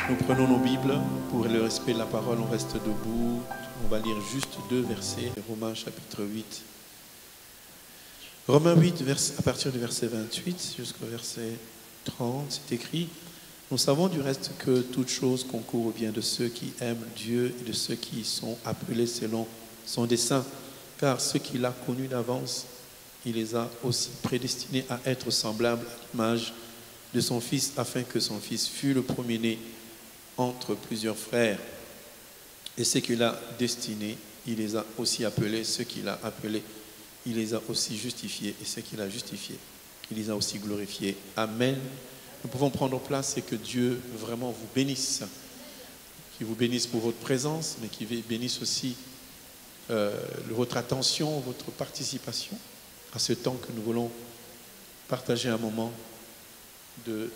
Nous prenons nos Bibles. Pour le respect de la parole, on reste debout. On va lire juste 2 versets. Romains chapitre 8. Romains 8, à partir du verset 28 jusqu'au verset 30, c'est écrit: nous savons du reste que toute chose concourt au bien de ceux qui aiment Dieu et de ceux qui sont appelés selon son dessein. Car ceux qu'il a connus d'avance, il les a aussi prédestinés à être semblables à l'image de son Fils, afin que son Fils fût le premier-né entre plusieurs frères. Et ceux qu'il a destinés, il les a aussi appelés. Ceux qu'il a appelés, il les a aussi justifiés. Et ceux qu'il a justifiés, il les a aussi glorifiés. Amen. Nous pouvons prendre place et que Dieu vraiment vous bénisse. Qu'il vous bénisse pour votre présence, mais qu'il bénisse aussi votre attention, votre participation à ce temps que nous voulons partager un moment de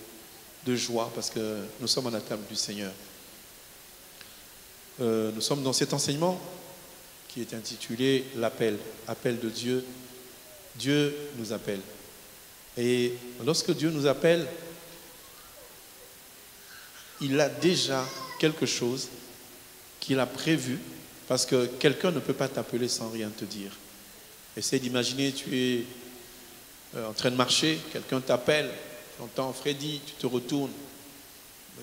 joie, parce que nous sommes à la table du Seigneur. Nous sommes dans cet enseignement qui est intitulé l'appel, appel de Dieu. Dieu nous appelle. Et lorsque Dieu nous appelle, il a déjà quelque chose qu'il a prévu, parce que quelqu'un ne peut pas t'appeler sans rien te dire. Essaye d'imaginer, tu es en train de marcher, quelqu'un t'appelle, tu entends Freddy, tu te retournes.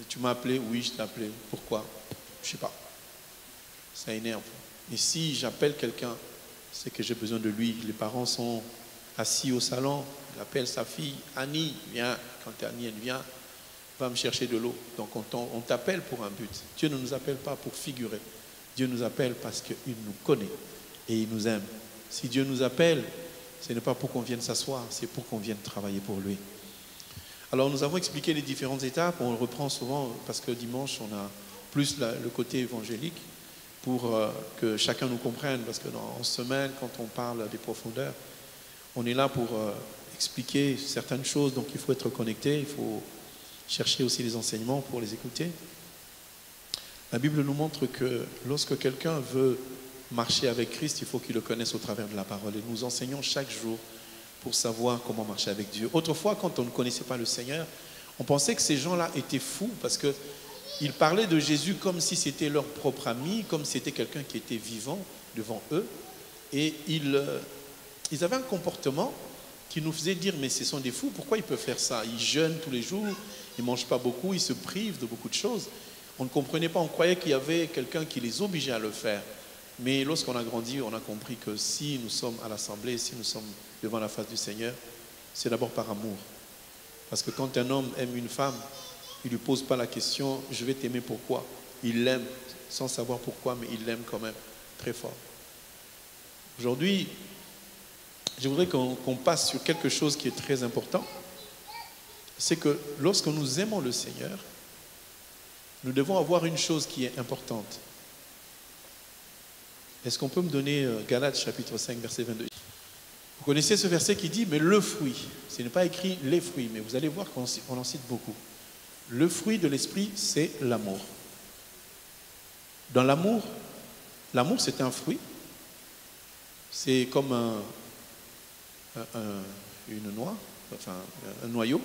Tu m'as appelé? Oui, je t'ai appelé. Pourquoi? Je ne sais pas. Ça énerve. Et si j'appelle quelqu'un, c'est que j'ai besoin de lui. Les parents sont assis au salon, il appelle sa fille, Annie, viens. Quand Annie elle vient, va me chercher de l'eau. Donc on t'appelle pour un but. Dieu ne nous appelle pas pour figurer. Dieu nous appelle parce qu'il nous connaît et il nous aime. Si Dieu nous appelle, ce n'est pas pour qu'on vienne s'asseoir, c'est pour qu'on vienne travailler pour lui. Alors nous avons expliqué les différentes étapes. On reprend souvent parce que dimanche on a plus le côté évangélique pour que chacun nous comprenne, parce que en semaine, quand on parle des profondeurs, on est là pour expliquer certaines choses, donc il faut être connecté, il faut chercher aussi les enseignements pour les écouter. La Bible nous montre que lorsque quelqu'un veut marcher avec Christ, il faut qu'il le connaisse au travers de la parole. Et nous enseignons chaque jour pour savoir comment marcher avec Dieu. Autrefois, quand on ne connaissait pas le Seigneur, on pensait que ces gens-là étaient fous parce qu'ils parlaient de Jésus comme si c'était leur propre ami, comme si c'était quelqu'un qui était vivant devant eux. Et ils avaient un comportement qui nous faisait dire, mais ce sont des fous, pourquoi ils peuvent faire ça? Ils jeûnent tous les jours, ils ne mangent pas beaucoup, ils se privent de beaucoup de choses. On ne comprenait pas, on croyait qu'il y avait quelqu'un qui les obligeait à le faire. Mais lorsqu'on a grandi, on a compris que si nous sommes à l'assemblée, si nous sommes devant la face du Seigneur, c'est d'abord par amour. Parce que quand un homme aime une femme, il ne lui pose pas la question « je vais t'aimer pourquoi ?» Il l'aime sans savoir pourquoi, mais il l'aime quand même très fort. Aujourd'hui, je voudrais qu'on passe sur quelque chose qui est très important. C'est que lorsque nous aimons le Seigneur, nous devons avoir une chose qui est importante. Est-ce qu'on peut me donner Galates chapitre 5, verset 22? Vous connaissez ce verset qui dit, mais le fruit, ce n'est pas écrit les fruits, mais vous allez voir qu'on en cite beaucoup. Le fruit de l'esprit, c'est l'amour. Dans l'amour c'est un fruit. C'est comme une noix, enfin un noyau,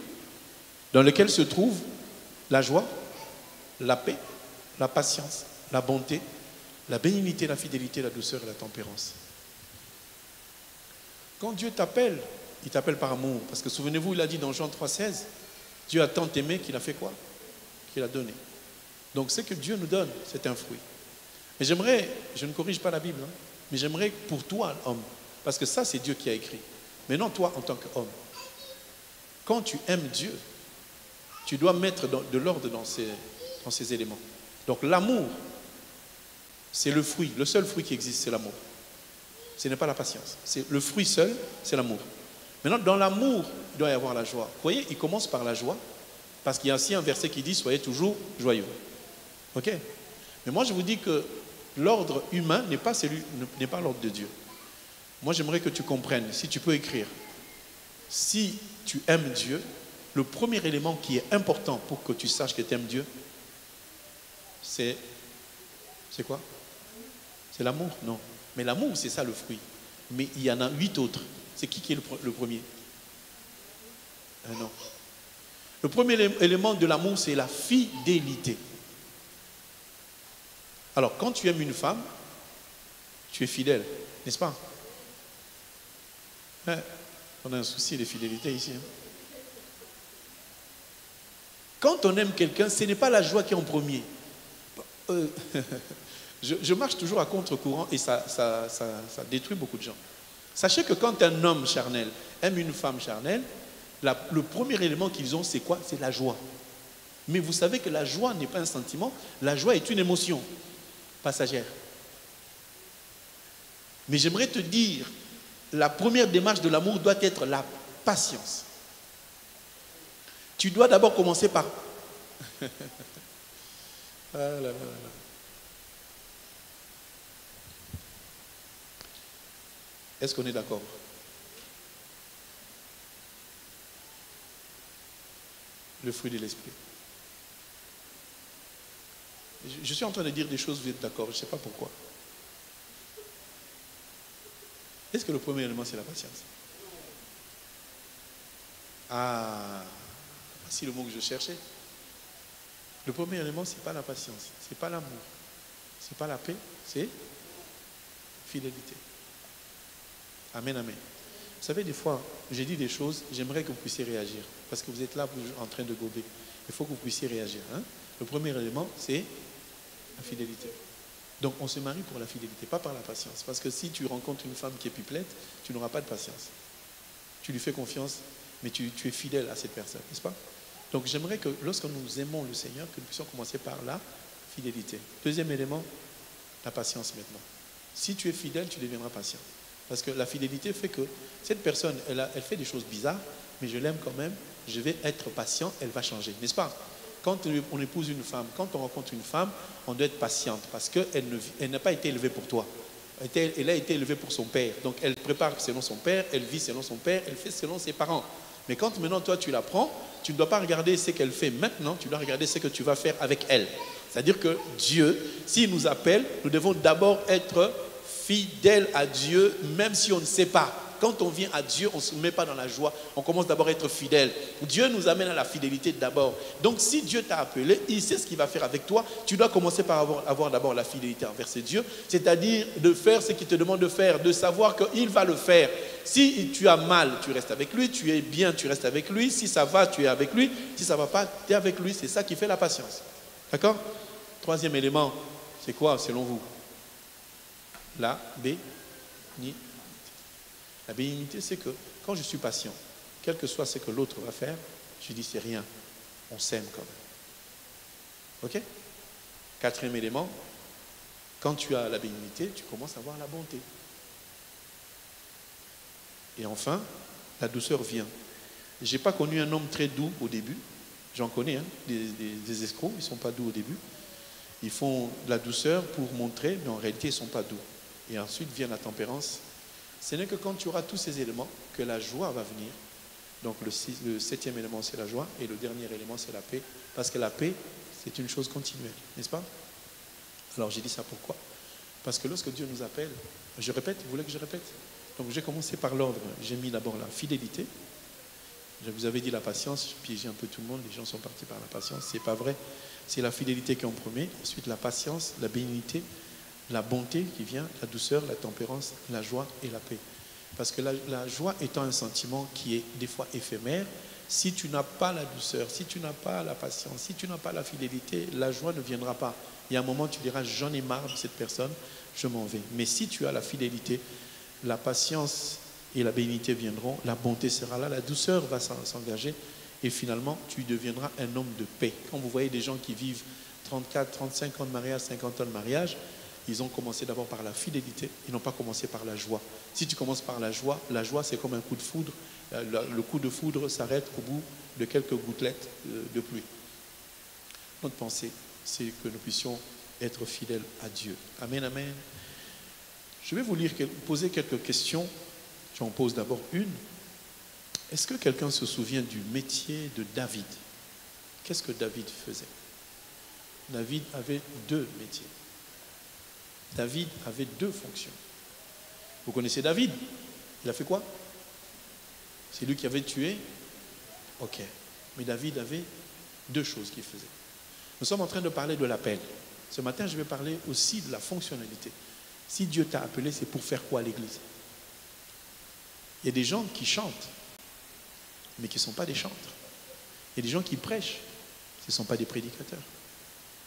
dans lequel se trouve la joie, la paix, la patience, la bonté, la bénignité, la fidélité, la douceur et la tempérance. Quand Dieu t'appelle, il t'appelle par amour. Parce que souvenez-vous, il a dit dans Jean 3,16, Dieu a tant aimé qu'il a fait quoi? Qu'il a donné. Donc ce que Dieu nous donne, c'est un fruit. Mais j'aimerais, je ne corrige pas la Bible, hein, mais j'aimerais pour toi, homme, parce que ça c'est Dieu qui a écrit. Maintenant toi, en tant qu'homme, quand tu aimes Dieu, tu dois mettre de l'ordre dans ces éléments. Donc l'amour, c'est le fruit, le seul fruit qui existe, c'est l'amour. Ce n'est pas la patience. Le fruit seul, c'est l'amour. Maintenant, dans l'amour, il doit y avoir la joie. Vous voyez, il commence par la joie, parce qu'il y a aussi un verset qui dit « Soyez toujours joyeux ». Ok? Mais moi, je vous dis que l'ordre humain n'est pas l'ordre de Dieu. Moi, j'aimerais que tu comprennes, si tu peux écrire, si tu aimes Dieu, le premier élément qui est important pour que tu saches que tu aimes Dieu, c'est quoi? C'est l'amour? Non. Mais l'amour, c'est ça le fruit. Mais il y en a 8 autres. C'est qui est le premier? Non. Le premier élément de l'amour, c'est la fidélité. Alors, quand tu aimes une femme, tu es fidèle, n'est-ce pas? Ouais, on a un souci de fidélité ici. Hein. Quand on aime quelqu'un, ce n'est pas la joie qui est en premier. Je marche toujours à contre-courant et ça détruit beaucoup de gens. Sachez que quand un homme charnel aime une femme charnelle, le premier élément qu'ils ont, c'est quoi? C'est la joie. Mais vous savez que la joie n'est pas un sentiment, la joie est une émotion passagère. Mais j'aimerais te dire, la première démarche de l'amour doit être la patience. Tu dois d'abord commencer par... Ah là là là. Est-ce qu'on est d'accord? Le fruit de l'esprit. Je suis en train de dire des choses, vous êtes d'accord, je ne sais pas pourquoi. Est-ce que le premier élément, c'est la patience? Ah, voici le mot que je cherchais. Le premier élément, ce n'est pas la patience, ce n'est pas l'amour, ce n'est pas la paix, c'est fidélité. Amen, amen. Vous savez, des fois, j'ai dit des choses, j'aimerais que vous puissiez réagir. Parce que vous êtes là en train de gober. Il faut que vous puissiez réagir. Hein? Le premier élément, c'est la fidélité. Donc, on se marie pour la fidélité, pas par la patience. Parce que si tu rencontres une femme qui est pipelette, tu n'auras pas de patience. Tu lui fais confiance, mais tu es fidèle à cette personne, n'est-ce pas? Donc, j'aimerais que lorsque nous aimons le Seigneur, que nous puissions commencer par la fidélité. Deuxième élément, la patience maintenant. Si tu es fidèle, tu deviendras patient. Parce que la fidélité fait que cette personne, elle fait des choses bizarres, mais je l'aime quand même, je vais être patient, elle va changer, n'est-ce pas? Quand on épouse une femme, quand on rencontre une femme, on doit être patiente parce qu'elle n'a pas été élevée pour toi. Elle a été élevée pour son père. Donc elle prépare selon son père, elle vit selon son père, elle fait selon ses parents. Mais quand maintenant toi tu la prends, tu ne dois pas regarder ce qu'elle fait maintenant, tu dois regarder ce que tu vas faire avec elle. C'est-à-dire que Dieu, s'il nous appelle, nous devons d'abord être fidèles à Dieu, même si on ne sait pas. Quand on vient à Dieu, on ne se met pas dans la joie, on commence d'abord à être fidèle. Dieu nous amène à la fidélité d'abord. Donc si Dieu t'a appelé, il sait ce qu'il va faire avec toi, tu dois commencer par avoir d'abord la fidélité envers ce Dieu, c'est-à-dire de faire ce qu'il te demande de faire, de savoir qu'il va le faire. Si tu as mal, tu restes avec lui, tu es bien, tu restes avec lui, si ça va, tu es avec lui, si ça ne va pas, tu es avec lui, c'est ça qui fait la patience. D'accord? Troisième élément, c'est quoi selon vous? La bénignité. La bénignité, c'est que quand je suis patient, quel que soit ce que l'autre va faire, je dis c'est rien, on s'aime quand même. Ok? Quatrième élément, quand tu as la bénignité, tu commences à avoir la bonté. Et enfin, la douceur vient. Je n'ai pas connu un homme très doux au début, j'en connais, hein, des escrocs, ils ne sont pas doux au début. Ils font de la douceur pour montrer, mais en réalité, ils ne sont pas doux. Et ensuite vient la tempérance. Ce n'est que quand tu auras tous ces éléments que la joie va venir. Donc le septième élément, c'est la joie. Et le dernier élément, c'est la paix. Parce que la paix, c'est une chose continuelle, n'est-ce pas? Alors j'ai dit ça pourquoi? Parce que lorsque Dieu nous appelle, je répète, vous voulez que je répète? Donc j'ai commencé par l'ordre. J'ai mis d'abord la fidélité. Je vous avais dit la patience, j'ai piégé un peu tout le monde. Les gens sont partis par la patience. Ce n'est pas vrai. C'est la fidélité qui est en premier. Ensuite la patience, la bénignité, la bonté qui vient, la douceur, la tempérance, la joie et la paix. Parce que la joie étant un sentiment qui est des fois éphémère, si tu n'as pas la douceur, si tu n'as pas la patience, si tu n'as pas la fidélité, la joie ne viendra pas. Il y a un moment tu diras, j'en ai marre de cette personne, je m'en vais. Mais si tu as la fidélité, la patience et la bénignité viendront, la bonté sera là, la douceur va s'engager et finalement tu deviendras un homme de paix. Quand vous voyez des gens qui vivent 34, 35 ans de mariage, 50 ans de mariage, ils ont commencé d'abord par la fidélité, ils n'ont pas commencé par la joie. Si tu commences par la joie c'est comme un coup de foudre. Le coup de foudre s'arrête au bout de quelques gouttelettes de pluie. Notre pensée, c'est que nous puissions être fidèles à Dieu. Amen, amen. Je vais vous poser quelques questions. J'en pose d'abord une. Est-ce que quelqu'un se souvient du métier de David? Qu'est-ce que David faisait? David avait deux métiers. David avait deux fonctions. Vous connaissez David? Il a fait quoi? C'est lui qui avait tué? Ok. Mais David avait deux choses qu'il faisait. Nous sommes en train de parler de l'appel. Ce matin, je vais parler aussi de la fonctionnalité. Si Dieu t'a appelé, c'est pour faire quoi à l'église? Il y a des gens qui chantent, mais qui ne sont pas des chanteurs. Il y a des gens qui prêchent, ce ne sont pas des prédicateurs.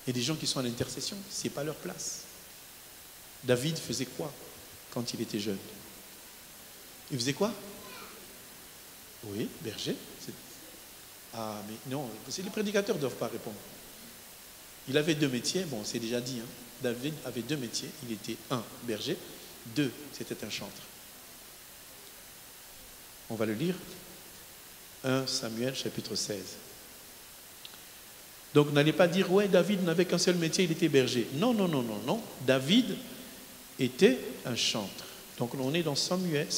Il y a des gens qui sont à l'intercession, ce n'est pas leur place. David faisait quoi quand il était jeune? Il faisait quoi? Oui, berger. Ah, mais non, les prédicateurs ne doivent pas répondre. Il avait 2 métiers, bon, c'est déjà dit. Hein. David avait 2 métiers. Il était 1, berger. 2, c'était un chantre. On va le lire. 1 Samuel, chapitre 16. Donc, n'allez pas dire, ouais, David n'avait qu'un seul métier, il était berger. Non, non, non, non, non. David était un chantre. Donc, on est dans Samuel.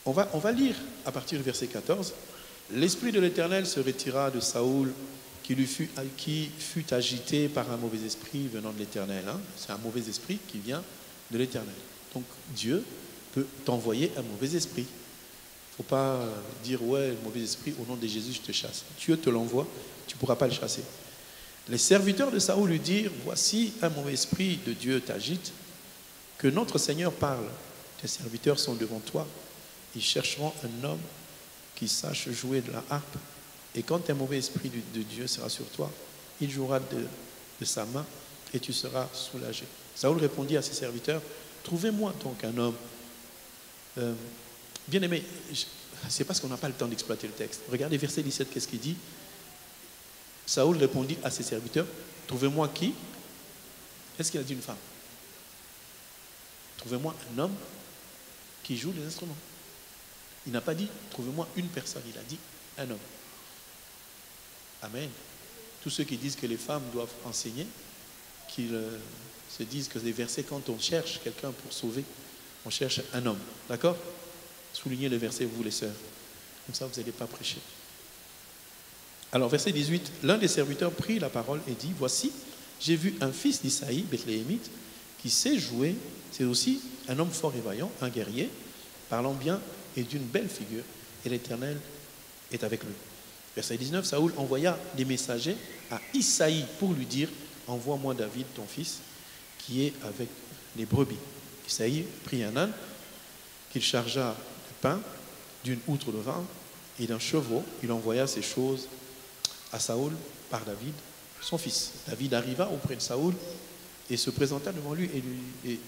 On va lire à partir du verset 14. L'Esprit de l'Éternel se retira de Saoul, qui fut agité par un mauvais esprit venant de l'Éternel. Hein. C'est un mauvais esprit qui vient de l'Éternel. Donc, Dieu peut t'envoyer un mauvais esprit. Il ne faut pas dire, ouais, le mauvais esprit, au nom de Jésus, je te chasse. Dieu te l'envoie, tu ne pourras pas le chasser. Les serviteurs de Saoul lui dirent, voici un mauvais esprit de Dieu t'agite, que notre Seigneur parle. Tes serviteurs sont devant toi. Ils chercheront un homme qui sache jouer de la harpe. Et quand un mauvais esprit de Dieu sera sur toi, il jouera de sa main et tu seras soulagé. Saoul répondit à ses serviteurs, trouvez-moi donc un homme. Bien aimé, c'est parce qu'on n'a pas le temps d'exploiter le texte. Regardez verset 17, qu'est-ce qu'il dit? Saoul répondit à ses serviteurs, trouvez-moi qui? Est-ce qu'il a dit une femme? Trouvez-moi un homme qui joue les instruments. Il n'a pas dit, trouvez-moi une personne, il a dit un homme. Amen. Tous ceux qui disent que les femmes doivent enseigner, qu'ils se disent que les versets, quand on cherche quelqu'un pour sauver, on cherche un homme. D'accord? Soulignez le verset, vous les sœurs. Comme ça, vous n'allez pas prêcher. Alors, verset 18, l'un des serviteurs prit la parole et dit, voici, j'ai vu un fils d'Isaïe, Bethléemite, qui sait jouer, c'est aussi un homme fort et vaillant, un guerrier, parlant bien et d'une belle figure, et l'Éternel est avec lui. Verset 19, Saoul envoya des messagers à Isaïe pour lui dire, envoie-moi David, ton fils, qui est avec les brebis. Isaïe prit un âne qu'il chargea de pain, d'une outre de vin et d'un chevreau. Il envoya ces choses à Saoul par David, son fils. David arriva auprès de Saoul et se présenta devant lui et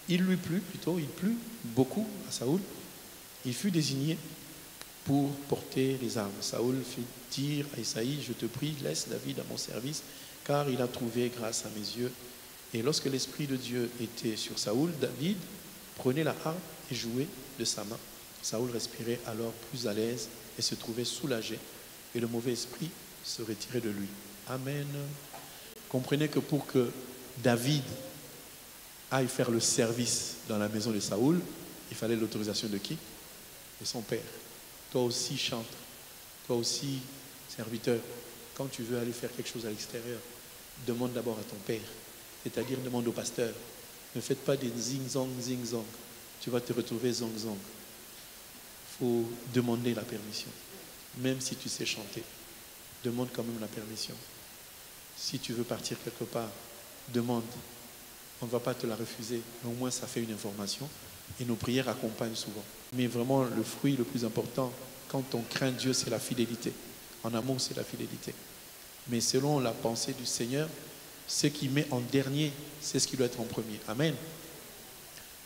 il lui plut beaucoup à Saoul. Il fut désigné pour porter les armes. Saoul fit dire à Isaïe, je te prie, laisse David à mon service, car il a trouvé grâce à mes yeux. Et lorsque l'Esprit de Dieu était sur Saoul, David prenait la harpe et jouait de sa main. Saoul respirait alors plus à l'aise et se trouvait soulagé, et le mauvais esprit se retirait de lui. Amen. Comprenez que pour que David aille faire le service dans la maison de Saoul, il fallait l'autorisation de qui? De son père. Toi aussi, chantre. Toi aussi, serviteur. Quand tu veux aller faire quelque chose à l'extérieur, demande d'abord à ton père. C'est-à-dire, demande au pasteur. Ne faites pas des zing-zong, zing-zong. Tu vas te retrouver zong-zong. Il faut demander la permission. Même si tu sais chanter, demande quand même la permission. Si tu veux partir quelque part, demande. On ne va pas te la refuser, mais au moins ça fait une information. Et nos prières accompagnent souvent. Mais vraiment, le fruit le plus important, quand on craint Dieu, c'est la fidélité. En amour, c'est la fidélité. Mais selon la pensée du Seigneur, ce qui met en dernier, c'est ce qui doit être en premier. Amen.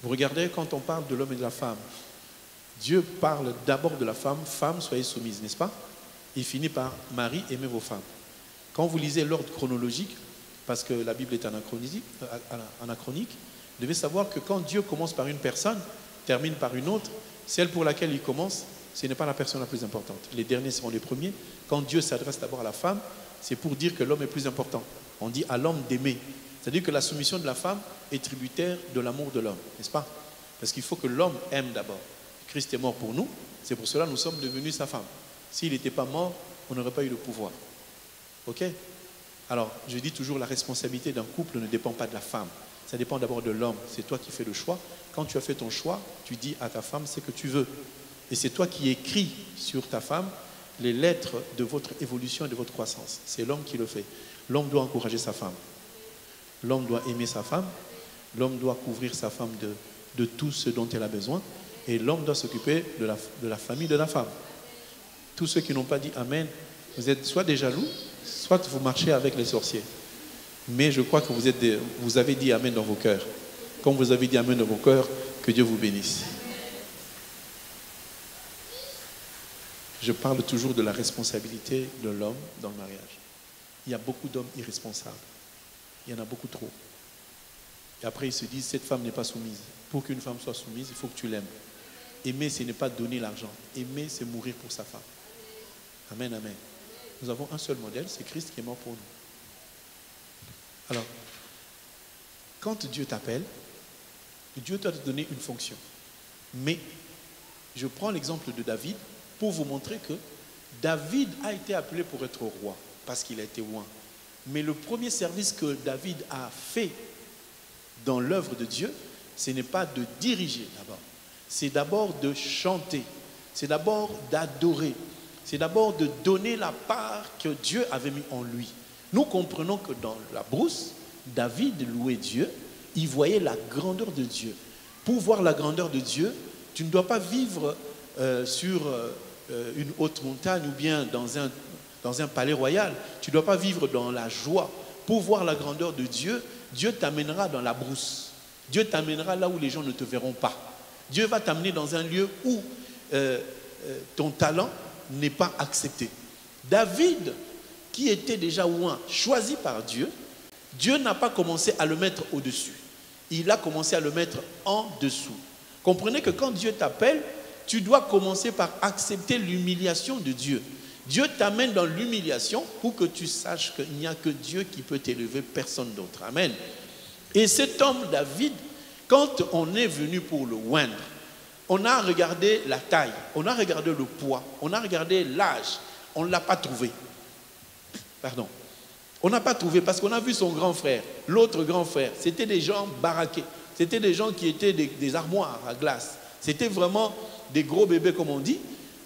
Vous regardez, quand on parle de l'homme et de la femme, Dieu parle d'abord de la femme. Femme, soyez soumise, n'est-ce pas? Il finit par Marie, aimez vos femmes. Quand vous lisez l'ordre chronologique, parce que la Bible est anachronique, vous devez savoir que quand Dieu commence par une personne, termine par une autre, celle pour laquelle il commence, ce n'est pas la personne la plus importante. Les derniers seront les premiers. Quand Dieu s'adresse d'abord à la femme, c'est pour dire que l'homme est plus important. On dit à l'homme d'aimer. C'est-à-dire que la soumission de la femme est tributaire de l'amour de l'homme, n'est-ce pas? Parce qu'il faut que l'homme aime d'abord. Christ est mort pour nous, c'est pour cela que nous sommes devenus sa femme. S'il n'était pas mort, on n'aurait pas eu le pouvoir. Ok? Alors, je dis toujours, la responsabilité d'un couple ne dépend pas de la femme. Ça dépend d'abord de l'homme. C'est toi qui fais le choix. Quand tu as fait ton choix, tu dis à ta femme ce que tu veux. Et c'est toi qui écris sur ta femme les lettres de votre évolution et de votre croissance. C'est l'homme qui le fait. L'homme doit encourager sa femme. L'homme doit aimer sa femme. L'homme doit couvrir sa femme de tout ce dont elle a besoin. Et l'homme doit s'occuper de la famille de la femme. Tous ceux qui n'ont pas dit Amen, vous êtes soit des jaloux, soit vous marchez avec les sorciers. Mais je crois que vous avez dit Amen dans vos cœurs. Comme vous avez dit Amen dans vos cœurs, que Dieu vous bénisse. Je parle toujours de la responsabilité de l'homme dans le mariage. Il y a beaucoup d'hommes irresponsables. Il y en a beaucoup trop. Et après, ils se disent, cette femme n'est pas soumise. Pour qu'une femme soit soumise, il faut que tu l'aimes. Aimer, ce n'est pas donner l'argent. Aimer, c'est mourir pour sa femme. Amen, amen. Nous avons un seul modèle, c'est Christ qui est mort pour nous. Alors, quand Dieu t'appelle, Dieu doit te donner une fonction. Mais, je prends l'exemple de David pour vous montrer que David a été appelé pour être roi, parce qu'il a été oint. Mais le premier service que David a fait dans l'œuvre de Dieu, ce n'est pas de diriger d'abord. C'est d'abord de chanter. C'est d'abord d'adorer. C'est d'abord de donner la part que Dieu avait mis en lui. Nous comprenons que dans la brousse, David louait Dieu. Il voyait la grandeur de Dieu. Pour voir la grandeur de Dieu, tu ne dois pas vivre sur une haute montagne ou bien dans un palais royal. Tu ne dois pas vivre dans la joie. Pour voir la grandeur de Dieu, Dieu t'amènera dans la brousse. Dieu t'amènera là où les gens ne te verront pas. Dieu va t'amener dans un lieu où ton talent n'est pas accepté. David, qui était déjà oint, choisi par Dieu, Dieu n'a pas commencé à le mettre au-dessus. Il a commencé à le mettre en dessous. Comprenez que quand Dieu t'appelle, tu dois commencer par accepter l'humiliation de Dieu. Dieu t'amène dans l'humiliation pour que tu saches qu'il n'y a que Dieu qui peut t'élever, personne d'autre. Amen. Et cet homme David, quand on est venu pour le oindre, on a regardé la taille, on a regardé le poids, on a regardé l'âge, on ne l'a pas trouvé. Pardon. On n'a pas trouvé parce qu'on a vu son grand frère, l'autre grand frère. C'était des gens baraqués, c'était des gens qui étaient des armoires à glace. C'était vraiment des gros bébés, comme on dit,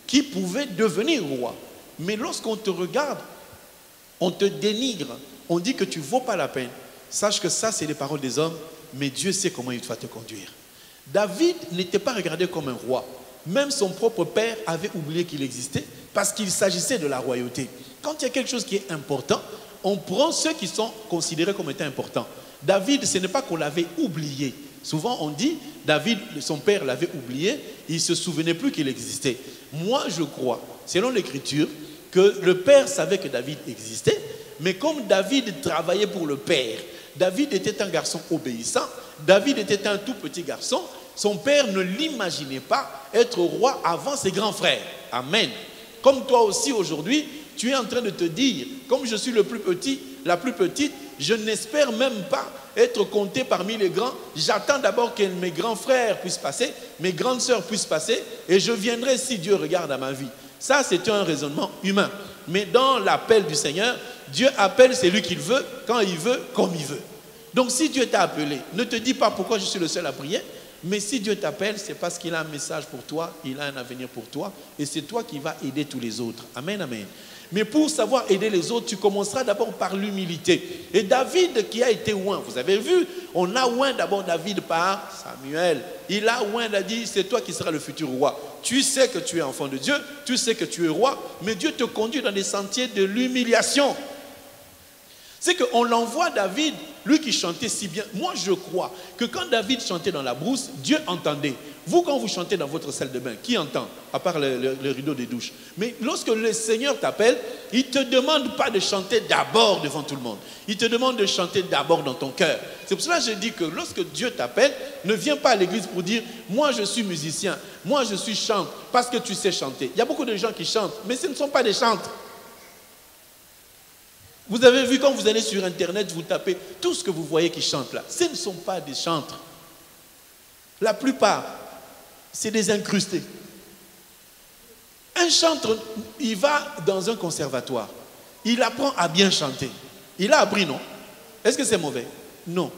qui pouvaient devenir roi. Mais lorsqu'on te regarde, on te dénigre, on dit que tu ne vaux pas la peine. Sache que ça, c'est les paroles des hommes, mais Dieu sait comment il va te conduire. David n'était pas regardé comme un roi. Même son propre père avait oublié qu'il existait parce qu'il s'agissait de la royauté. Quand il y a quelque chose qui est important, on prend ceux qui sont considérés comme étant importants. David, ce n'est pas qu'on l'avait oublié. Souvent, on dit, David, son père l'avait oublié, il ne se souvenait plus qu'il existait. Moi, je crois, selon l'Écriture, que le père savait que David existait, mais comme David travaillait pour le père, David était un garçon obéissant, David était un tout petit garçon, son père ne l'imaginait pas être roi avant ses grands frères. Amen. Comme toi aussi aujourd'hui, tu es en train de te dire, comme je suis le plus petit, la plus petite, je n'espère même pas être compté parmi les grands. J'attends d'abord que mes grands frères puissent passer, mes grandes sœurs puissent passer, et je viendrai si Dieu regarde à ma vie. Ça, c'est un raisonnement humain. Mais dans l'appel du Seigneur, Dieu appelle celui qu'il veut, quand il veut, comme il veut. Donc si Dieu t'a appelé, ne te dis pas pourquoi je suis le seul à prier, mais si Dieu t'appelle, c'est parce qu'il a un message pour toi, il a un avenir pour toi, et c'est toi qui vas aider tous les autres. Amen, amen. Mais pour savoir aider les autres, tu commenceras d'abord par l'humilité. Et David qui a été oint, vous avez vu, on a oint d'abord David par Samuel. Il a oint, il a dit, c'est toi qui seras le futur roi. Tu sais que tu es enfant de Dieu, tu sais que tu es roi, mais Dieu te conduit dans des sentiers de l'humiliation. C'est qu'on l'envoie David, lui qui chantait si bien. Moi, je crois que quand David chantait dans la brousse, Dieu entendait. Vous, quand vous chantez dans votre salle de bain, qui entend? À part le rideau des douches. Mais lorsque le Seigneur t'appelle, il ne te demande pas de chanter d'abord devant tout le monde. Il te demande de chanter d'abord dans ton cœur. C'est pour cela que je dis que lorsque Dieu t'appelle, ne viens pas à l'église pour dire « Moi, je suis musicien, moi, je suis chante, parce que tu sais chanter. » Il y a beaucoup de gens qui chantent, mais ce ne sont pas des chantres. Vous avez vu quand vous allez sur Internet, vous tapez tout ce que vous voyez qui chantent là. Ce ne sont pas des chantres. La plupart, c'est des incrustés. Un chantre, il va dans un conservatoire. Il apprend à bien chanter. Il a appris, non? Est-ce que c'est mauvais? Non.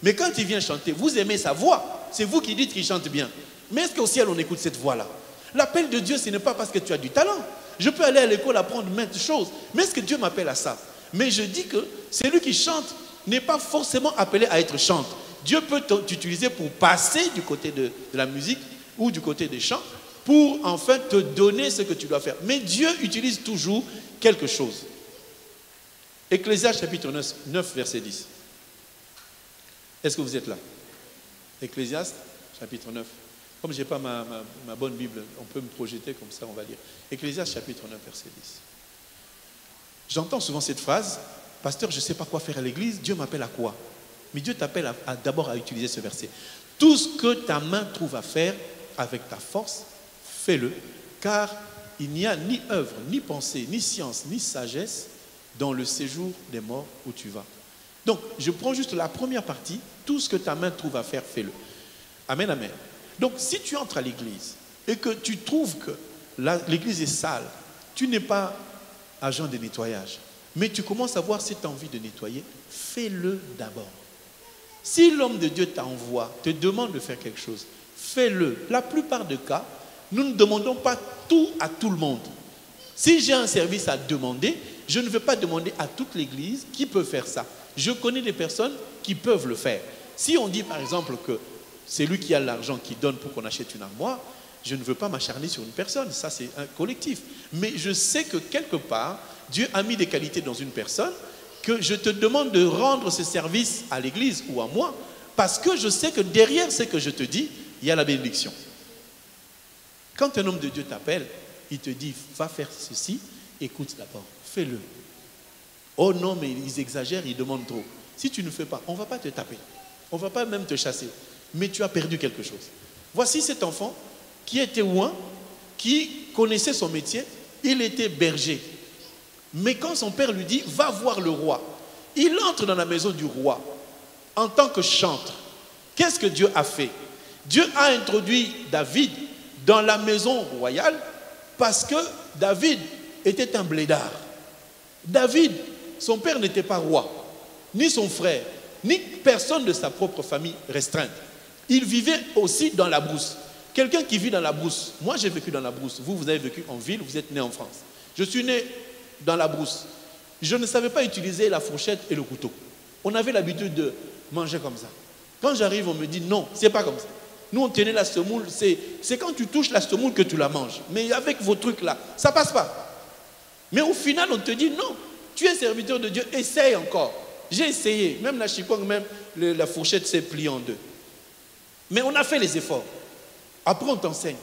Mais quand il vient chanter, vous aimez sa voix. C'est vous qui dites qu'il chante bien. Mais est-ce qu'au ciel, on écoute cette voix-là? L'appel de Dieu, ce n'est pas parce que tu as du talent. Je peux aller à l'école apprendre maintes choses. Mais est-ce que Dieu m'appelle à ça? Mais je dis que celui qui chante n'est pas forcément appelé à être chanteur. Dieu peut t'utiliser pour passer du côté de la musique ou du côté des chants pour en fait te donner ce que tu dois faire. Mais Dieu utilise toujours quelque chose. Ecclésiaste chapitre 9, verset 10. Est-ce que vous êtes là? Ecclésiaste chapitre 9. Comme je n'ai pas ma bonne Bible, on peut me projeter comme ça, on va lire. Ecclésiaste chapitre 9, verset 10. J'entends souvent cette phrase, pasteur, je ne sais pas quoi faire à l'église, Dieu m'appelle à quoi? Mais Dieu t'appelle d'abord à utiliser ce verset. Tout ce que ta main trouve à faire avec ta force, fais-le, car il n'y a ni œuvre, ni pensée, ni science, ni sagesse dans le séjour des morts où tu vas. Donc, je prends juste la première partie, tout ce que ta main trouve à faire, fais-le. Amen, amen. Donc, si tu entres à l'église et que tu trouves que l'église est sale, tu n'es pas agent de nettoyage, mais tu commences à avoir cette envie de nettoyer, fais-le d'abord. Si l'homme de Dieu t'envoie, te demande de faire quelque chose, fais-le. La plupart des cas, nous ne demandons pas tout à tout le monde. Si j'ai un service à demander, je ne vais pas demander à toute l'église qui peut faire ça. Je connais des personnes qui peuvent le faire. Si on dit par exemple que c'est lui qui a l'argent qui donne pour qu'on achète une armoire, je ne veux pas m'acharner sur une personne, ça c'est un collectif. Mais je sais que quelque part, Dieu a mis des qualités dans une personne que je te demande de rendre ce service à l'église ou à moi, parce que je sais que derrière ce que je te dis, il y a la bénédiction. Quand un homme de Dieu t'appelle, il te dit, va faire ceci, écoute d'abord, fais-le. Oh non, mais ils exagèrent, ils demandent trop. Si tu ne fais pas, on ne va pas te taper, on ne va pas même te chasser, mais tu as perdu quelque chose. Voici cet enfant qui était ouin, qui connaissait son métier, il était berger. Mais quand son père lui dit, va voir le roi, il entre dans la maison du roi en tant que chantre. Qu'est-ce que Dieu a fait? Dieu a introduit David dans la maison royale parce que David était un blédard. David, son père n'était pas roi, ni son frère, ni personne de sa propre famille restreinte. Il vivait aussi dans la brousse. Quelqu'un qui vit dans la brousse, moi j'ai vécu dans la brousse, vous avez vécu en ville, vous êtes né en France. Je suis né dans la brousse. Je ne savais pas utiliser la fourchette et le couteau. On avait l'habitude de manger comme ça. Quand j'arrive, on me dit non, c'est pas comme ça. Nous on tenait la semoule, c'est quand tu touches la semoule que tu la manges. Mais avec vos trucs là, ça passe pas. Mais au final, on te dit non, tu es serviteur de Dieu, essaye encore. J'ai essayé, même la chipong, même la fourchette s'est pliée en deux. Mais on a fait les efforts. Après, on t'enseigne.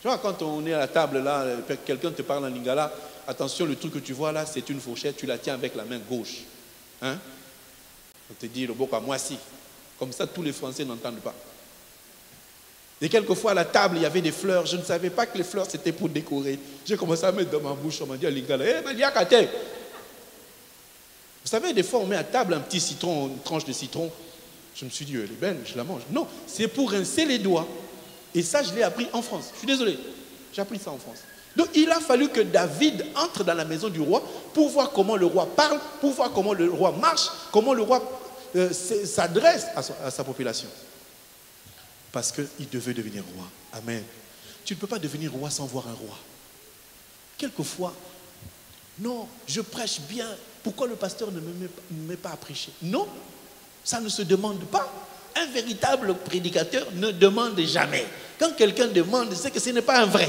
Tu vois, quand on est à la table, là, quelqu'un te parle en lingala, attention, le truc que tu vois là, c'est une fourchette, tu la tiens avec la main gauche. Hein? On te dit, le boka, moi si. Comme ça, tous les Français n'entendent pas. Et quelquefois, à la table, il y avait des fleurs. Je ne savais pas que les fleurs, c'était pour décorer. J'ai commencé à mettre dans ma bouche, on m'a dit à lingala, vous savez, des fois, on met à table un petit citron, une tranche de citron. Je me suis dit, elle est belle, je la mange. Non, c'est pour rincer les doigts. Et ça, je l'ai appris en France. Je suis désolé, j'ai appris ça en France. Donc, il a fallu que David entre dans la maison du roi pour voir comment le roi parle, pour voir comment le roi marche, comment le roi s'adresse à sa population. Parce qu'il devait devenir roi. Amen. Tu ne peux pas devenir roi sans voir un roi. Quelquefois, non, je prêche bien. Pourquoi le pasteur ne me met pas à prêcher? Non, ça ne se demande pas. Un véritable prédicateur ne demande jamais. Quand quelqu'un demande, c'est que ce n'est pas un vrai.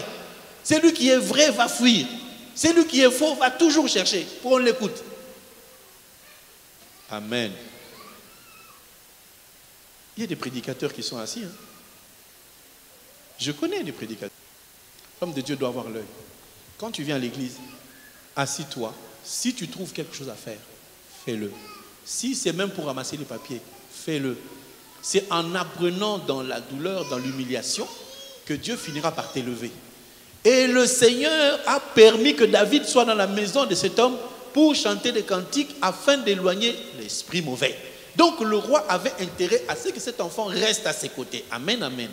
Celui qui est vrai va fuir. Celui qui est faux va toujours chercher pour qu'on l'écoute. Amen. Il y a des prédicateurs qui sont assis. Hein. Je connais des prédicateurs. L'homme de Dieu doit avoir l'œil. Quand tu viens à l'église, assis-toi. Si tu trouves quelque chose à faire, fais-le. Si c'est même pour ramasser les papiers, fais-le. C'est en apprenant dans la douleur, dans l'humiliation, que Dieu finira par t'élever. Et le Seigneur a permis que David soit dans la maison de cet homme pour chanter des cantiques afin d'éloigner l'esprit mauvais. Donc le roi avait intérêt à ce que cet enfant reste à ses côtés. Amen, amen.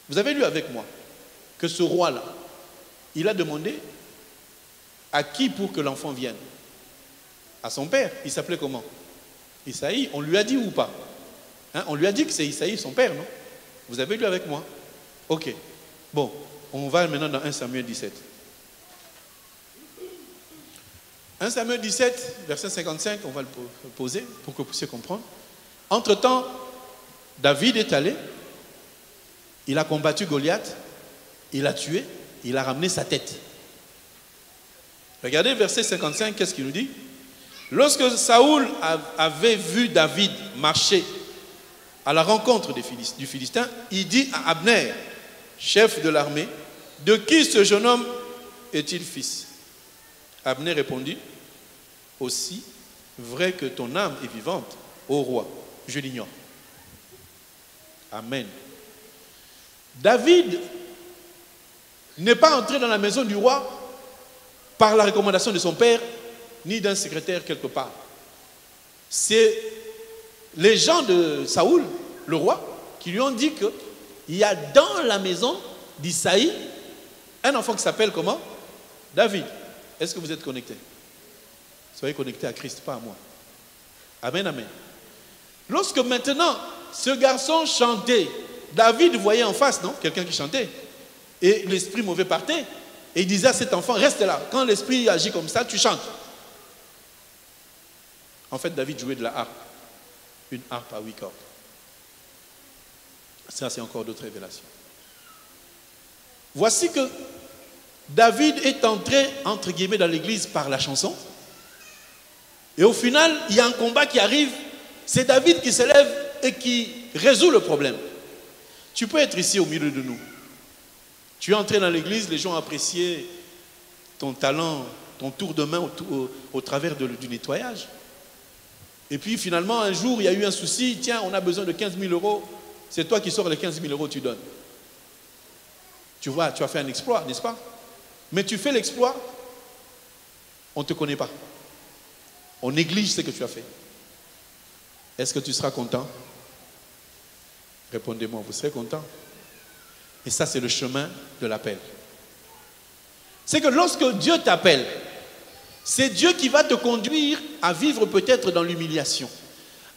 Vous avez lu avec moi que ce roi-là, il a demandé à qui pour que l'enfant vienne? À son père. Il s'appelait comment? Isaïe. On lui a dit ou pas? Hein? On lui a dit que c'est Isaïe, son père, non? Vous avez lu avec moi? Ok. Bon, on va maintenant dans 1 Samuel 17. 1 Samuel 17, verset 55, on va le poser pour que vous puissiez comprendre. Entre-temps, David est allé, il a combattu Goliath, il a tué, il a ramené sa tête. Regardez verset 55, qu'est-ce qu'il nous dit? Lorsque Saoul avait vu David marcher à la rencontre du Philistin, il dit à Abner, chef de l'armée, de qui ce jeune homme est-il fils? Abner répondit, aussi vrai que ton âme est vivante, ô roi, je l'ignore. Amen. David n'est pas entré dans la maison du roi par la recommandation de son père, ni d'un secrétaire quelque part. C'est les gens de Saoul, le roi, qui lui ont dit qu'il y a dans la maison d'Isaïe un enfant qui s'appelle comment? David. Est-ce que vous êtes connectés? Soyez connectés à Christ, pas à moi. Amen, amen. Lorsque maintenant, ce garçon chantait, David voyait en face, non? Quelqu'un qui chantait. Et l'esprit mauvais partait. Et il disait à cet enfant, reste là. Quand l'esprit agit comme ça, tu chantes. En fait, David jouait de la harpe. Une harpe à 8 cordes. Ça, c'est encore d'autres révélations. Voici que David est entré, entre guillemets, dans l'église par la chanson. Et au final, il y a un combat qui arrive. C'est David qui s'élève et qui résout le problème. Tu peux être ici au milieu de nous. Tu es entré dans l'église, les gens appréciaient ton talent, ton tour de main au travers du nettoyage. Et puis finalement, un jour, il y a eu un souci. Tiens, on a besoin de 15 000 euros. C'est toi qui sors les 15 000 euros, tu donnes. Tu vois, tu as fait un exploit, n'est-ce pas? Mais tu fais l'exploit, on ne te connaît pas. On néglige ce que tu as fait. Est-ce que tu seras content? Répondez-moi, vous serez content? Et ça, c'est le chemin de l'appel. C'est que lorsque Dieu t'appelle, c'est Dieu qui va te conduire à vivre peut-être dans l'humiliation,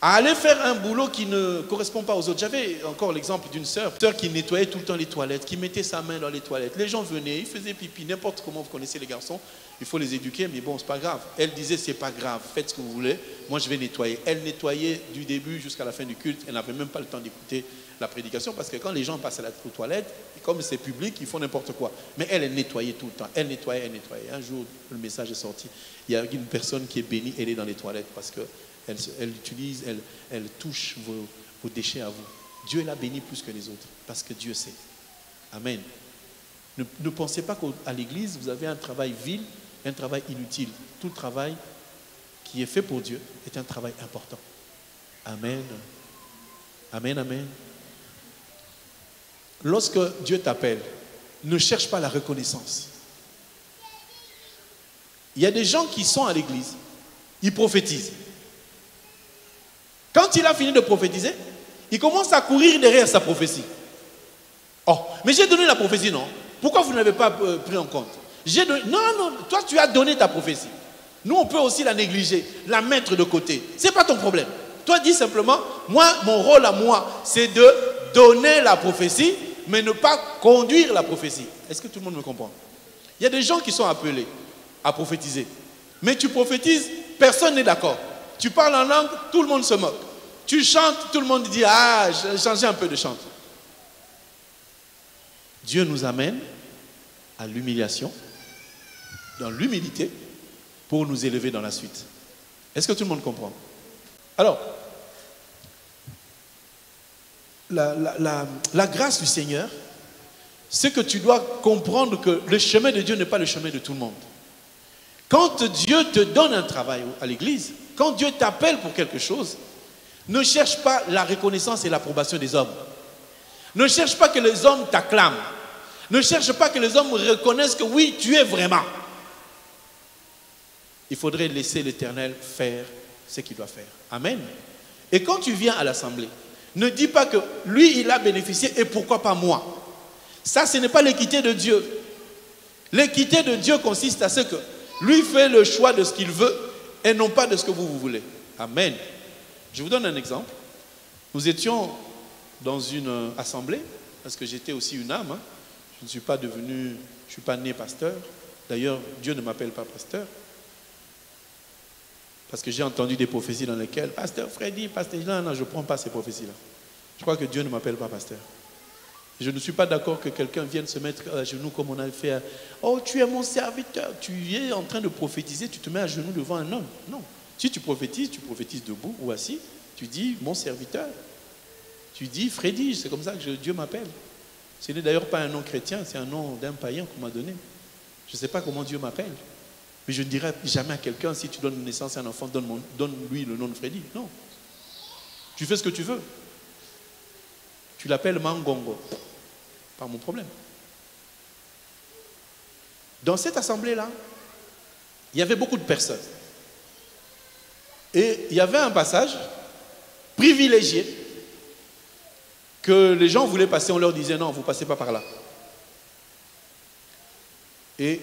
à aller faire un boulot qui ne correspond pas aux autres. J'avais encore l'exemple d'une sœur qui nettoyait tout le temps les toilettes, qui mettait sa main dans les toilettes. Les gens venaient, ils faisaient pipi, n'importe comment, vous connaissez les garçons, il faut les éduquer, mais bon, c'est pas grave. Elle disait, c'est pas grave, faites ce que vous voulez, moi je vais nettoyer. Elle nettoyait du début jusqu'à la fin du culte, elle n'avait même pas le temps d'écouter la prédication, parce que quand les gens passent aux toilettes, comme c'est public, ils font n'importe quoi. Mais elle nettoyait tout le temps, elle nettoyait, elle nettoyait. Un jour, le message est sorti, il y a une personne qui est bénie, elle est dans les toilettes, parce que elle touche vos déchets à vous. Dieu l'a béni plus que les autres, parce que Dieu sait. Amen. Ne pensez pas qu'à l'église, vous avez un travail vil, un travail inutile. Tout le travail qui est fait pour Dieu est un travail important. Amen. Amen, amen. Lorsque Dieu t'appelle, ne cherche pas la reconnaissance. Il y a des gens qui sont à l'église, ils prophétisent. Quand il a fini de prophétiser, il commence à courir derrière sa prophétie. Oh, mais j'ai donné la prophétie, non? Pourquoi vous n'avez pas pris en compte? Non, toi tu as donné ta prophétie. Nous on peut aussi la négliger, la mettre de côté. Ce n'est pas ton problème. Toi dis simplement, moi, mon rôle à moi, c'est de donner la prophétie, mais ne pas conduire la prophétie. Est-ce que tout le monde me comprend? Il y a des gens qui sont appelés à prophétiser. Mais tu prophétises, personne n'est d'accord. Tu parles en langue, tout le monde se moque. Tu chantes, tout le monde dit, ah, j'ai changé un peu de chant. Dieu nous amène à l'humiliation, dans l'humilité, pour nous élever dans la suite. Est-ce que tout le monde comprend? Alors, la grâce du Seigneur, c'est que tu dois comprendre que le chemin de Dieu n'est pas le chemin de tout le monde. Quand Dieu te donne un travail à l'église, quand Dieu t'appelle pour quelque chose, ne cherche pas la reconnaissance et l'approbation des hommes. Ne cherche pas que les hommes t'acclament. Ne cherche pas que les hommes reconnaissent que oui, tu es vraiment. Il faudrait laisser l'Éternel faire ce qu'il doit faire. Amen. Et quand tu viens à l'assemblée, ne dis pas que lui, il a bénéficié et pourquoi pas moi. Ça, ce n'est pas l'équité de Dieu. L'équité de Dieu consiste à ce que lui fait le choix de ce qu'il veut et non pas de ce que vous voulez. Amen. Je vous donne un exemple. Nous étions dans une assemblée, parce que j'étais aussi une âme. Je ne suis pas né pasteur. D'ailleurs, Dieu ne m'appelle pas pasteur. Parce que j'ai entendu des prophéties dans lesquelles, pasteur Freddy, pasteur, non, je ne prends pas ces prophéties-là. Je crois que Dieu ne m'appelle pas pasteur. Je ne suis pas d'accord que quelqu'un vienne se mettre à genoux comme on a fait. Oh, tu es mon serviteur. Tu es en train de prophétiser, tu te mets à genoux devant un homme. Non. Si tu prophétises debout ou assis. Tu dis mon serviteur. Tu dis Freddy, c'est comme ça que Dieu m'appelle. Ce n'est d'ailleurs pas un nom chrétien, c'est un nom d'un païen qu'on m'a donné. Je ne sais pas comment Dieu m'appelle. Mais je ne dirais jamais à quelqu'un, si tu donnes naissance à un enfant, donne-lui le nom de Freddy. Non. Tu fais ce que tu veux. Tu l'appelles Mangongo. Pas mon problème. Dans cette assemblée-là, il y avait beaucoup de personnes. Et il y avait un passage privilégié que les gens voulaient passer. On leur disait non, vous ne passez pas par là. Et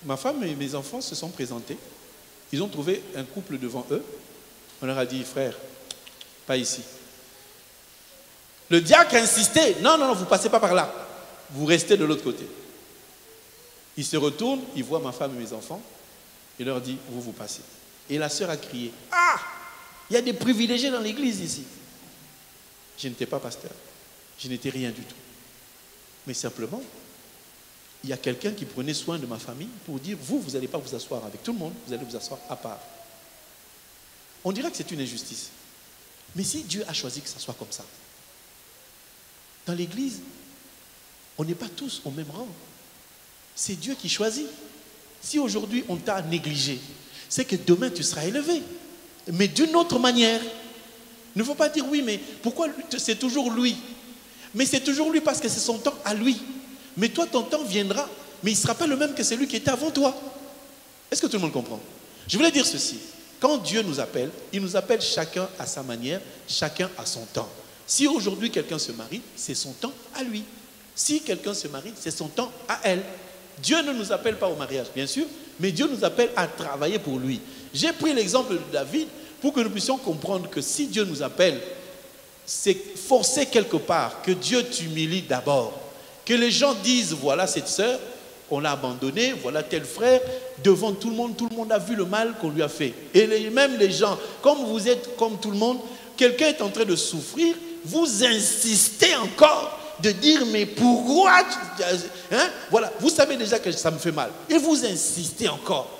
ma femme et mes enfants se sont présentés. Ils ont trouvé un couple devant eux. On leur a dit, frère, pas ici. Le diacre insistait, non, vous ne passez pas par là. Vous restez de l'autre côté. Il se retourne, il voit ma femme et mes enfants. Il leur dit, vous passez. Et la sœur a crié, ah, il y a des privilégiés dans l'église ici. Je n'étais pas pasteur. Je n'étais rien du tout. Mais simplement, il y a quelqu'un qui prenait soin de ma famille pour dire, vous n'allez pas vous asseoir avec tout le monde, vous allez vous asseoir à part. On dirait que c'est une injustice. Mais si Dieu a choisi que ça soit comme ça, dans l'église, on n'est pas tous au même rang. C'est Dieu qui choisit. Si aujourd'hui on t'a négligé, c'est que demain tu seras élevé. Mais d'une autre manière. Il ne faut pas dire oui, mais pourquoi c'est toujours lui? Mais c'est toujours lui parce que c'est son temps à lui. Mais toi, ton temps viendra, mais il ne sera pas le même que celui qui était avant toi. Est-ce que tout le monde comprend? Je voulais dire ceci. Quand Dieu nous appelle, il nous appelle chacun à sa manière, chacun à son temps. Si aujourd'hui quelqu'un se marie, c'est son temps à lui. Si quelqu'un se marie, c'est son temps à elle. Dieu ne nous appelle pas au mariage, bien sûr, mais Dieu nous appelle à travailler pour lui. J'ai pris l'exemple de David pour que nous puissions comprendre que si Dieu nous appelle, c'est forcer quelque part que Dieu t'humilie d'abord. Que les gens disent, voilà cette sœur, on l'a abandonnée, voilà tel frère, devant tout le monde a vu le mal qu'on lui a fait. Et même les gens, comme vous êtes comme tout le monde, quelqu'un est en train de souffrir, vous insistez encore de dire, mais pourquoi hein? Voilà, vous savez déjà que ça me fait mal. Et vous insistez encore.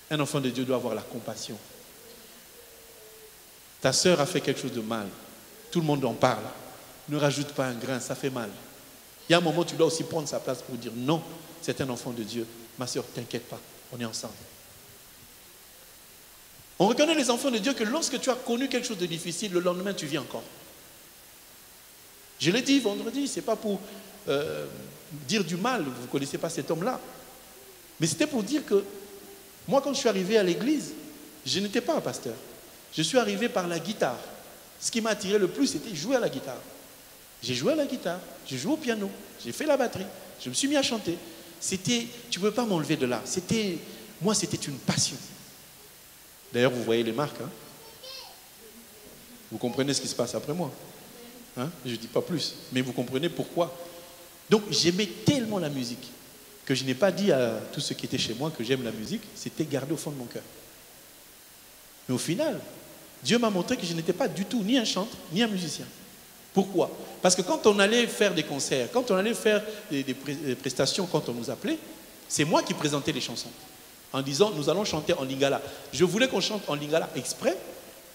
Un enfant de Dieu doit avoir la compassion. Ta sœur a fait quelque chose de mal. Tout le monde en parle. Ne rajoute pas un grain, ça fait mal. Il y a un moment où tu dois aussi prendre sa place pour dire non, c'est un enfant de Dieu. Ma sœur, t'inquiète pas, on est ensemble. On reconnaît les enfants de Dieu que lorsque tu as connu quelque chose de difficile, le lendemain tu vis encore. Je l'ai dit vendredi, ce n'est pas pour dire du mal, vous ne connaissez pas cet homme-là. Mais c'était pour dire que moi, quand je suis arrivé à l'église, je n'étais pas un pasteur. Je suis arrivé par la guitare. Ce qui m'a attiré le plus, c'était jouer à la guitare. J'ai joué à la guitare, j'ai joué au piano, j'ai fait la batterie, je me suis mis à chanter. C'était, tu ne peux pas m'enlever de là. Moi, c'était une passion. D'ailleurs, vous voyez les marques. Hein? Vous comprenez ce qui se passe après moi. Hein? Je ne dis pas plus, mais vous comprenez pourquoi. Donc, j'aimais tellement la musique que je n'ai pas dit à tous ceux qui étaient chez moi que j'aime la musique. C'était gardé au fond de mon cœur. Mais au final, Dieu m'a montré que je n'étais pas du tout ni un chanteur, ni un musicien. Pourquoi? Parce que quand on allait faire des concerts, quand on allait faire des prestations, quand on nous appelait, c'est moi qui présentais les chansons. En disant, nous allons chanter en lingala. Je voulais qu'on chante en lingala exprès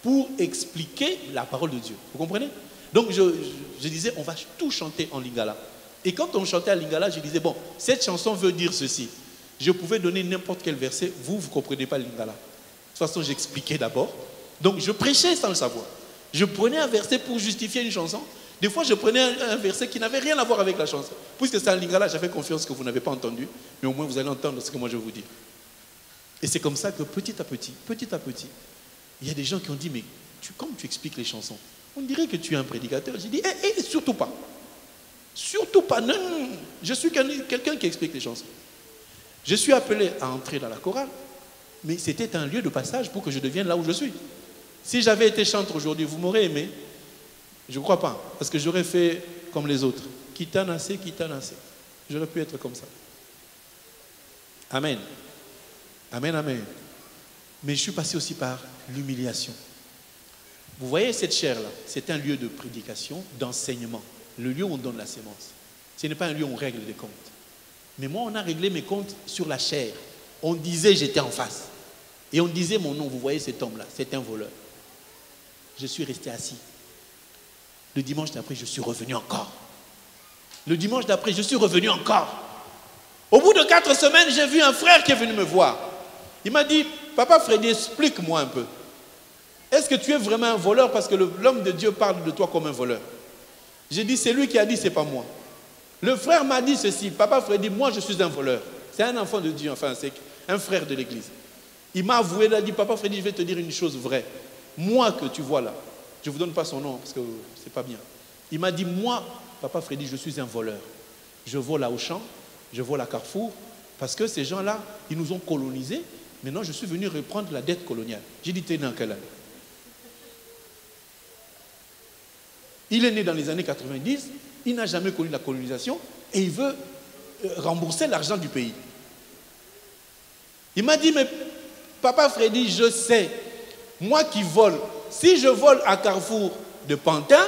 pour expliquer la parole de Dieu. Vous comprenez? Donc je disais, on va tout chanter en lingala. Et quand on chantait en lingala, je disais, bon, cette chanson veut dire ceci. Je pouvais donner n'importe quel verset, vous ne comprenez pas le lingala. De toute façon, j'expliquais d'abord. Donc je prêchais sans le savoir. Je prenais un verset pour justifier une chanson. Des fois, je prenais un verset qui n'avait rien à voir avec la chanson. Puisque c'est en lingala, j'avais confiance que vous n'avez pas entendu. Mais au moins, vous allez entendre ce que moi je vous dis. Et c'est comme ça que petit à petit, il y a des gens qui ont dit, mais comment tu expliques les chansons? On dirait que tu es un prédicateur. J'ai dit, surtout pas. Surtout pas. Non. Je suis quelqu'un qui explique les chansons. Je suis appelé à entrer dans la chorale, mais c'était un lieu de passage pour que je devienne là où je suis. Si j'avais été chanteur aujourd'hui, vous m'aurez aimé? Je ne crois pas, parce que j'aurais fait comme les autres. Kitanassé. J'aurais pu être comme ça. Amen. Amen, amen. Mais je suis passé aussi par l'humiliation. Vous voyez cette chaire-là, c'est un lieu de prédication, d'enseignement. Le lieu où on donne la sémence. Ce n'est pas un lieu où on règle des comptes. Mais moi, on a réglé mes comptes sur la chair. On disait j'étais en face. Et on disait mon nom, vous voyez cet homme-là, c'est un voleur. Je suis resté assis. Le dimanche d'après, je suis revenu encore. Le dimanche d'après, je suis revenu encore. Au bout de 4 semaines, j'ai vu un frère qui est venu me voir. Il m'a dit, Papa Freddy, explique-moi un peu. Est-ce que tu es vraiment un voleur parce que l'homme de Dieu parle de toi comme un voleur? J'ai dit, c'est lui qui a dit, c'est pas moi. Le frère m'a dit ceci, Papa Freddy, moi je suis un voleur. C'est un enfant de Dieu, enfin c'est un frère de l'église. Il m'a avoué, il a dit, Papa Freddy, je vais te dire une chose vraie. Moi que tu vois là, je ne vous donne pas son nom parce que c'est pas bien. Il m'a dit, moi, Papa Freddy, je suis un voleur. Je vole à Auchan, je vole à Carrefour, parce que ces gens-là, ils nous ont colonisés. Maintenant, je suis venu reprendre la dette coloniale. J'ai dit, t'es né en quelle année? Il est né dans les années 90, il n'a jamais connu la colonisation et il veut rembourser l'argent du pays. Il m'a dit, mais Papa Freddy, je sais, moi qui vole, si je vole à Carrefour de Pantin,